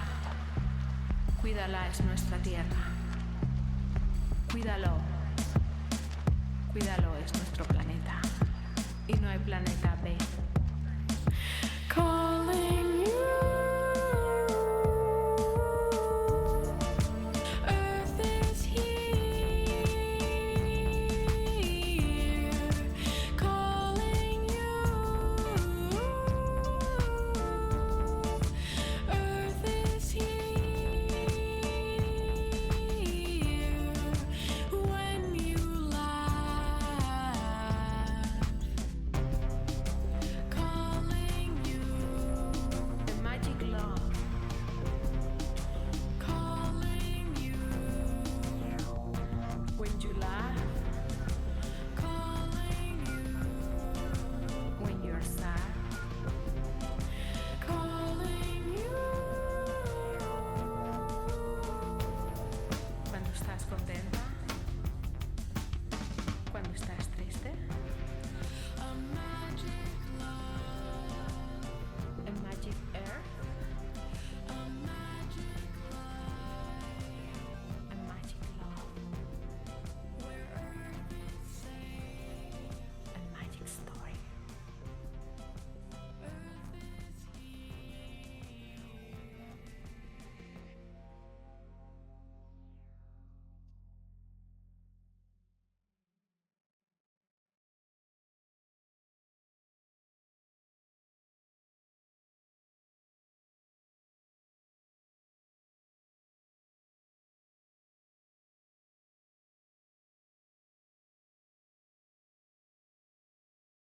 cuídala, es nuestra tierra. Cuídalo, Cuídalo, es nuestro planeta. Y no hay planeta B.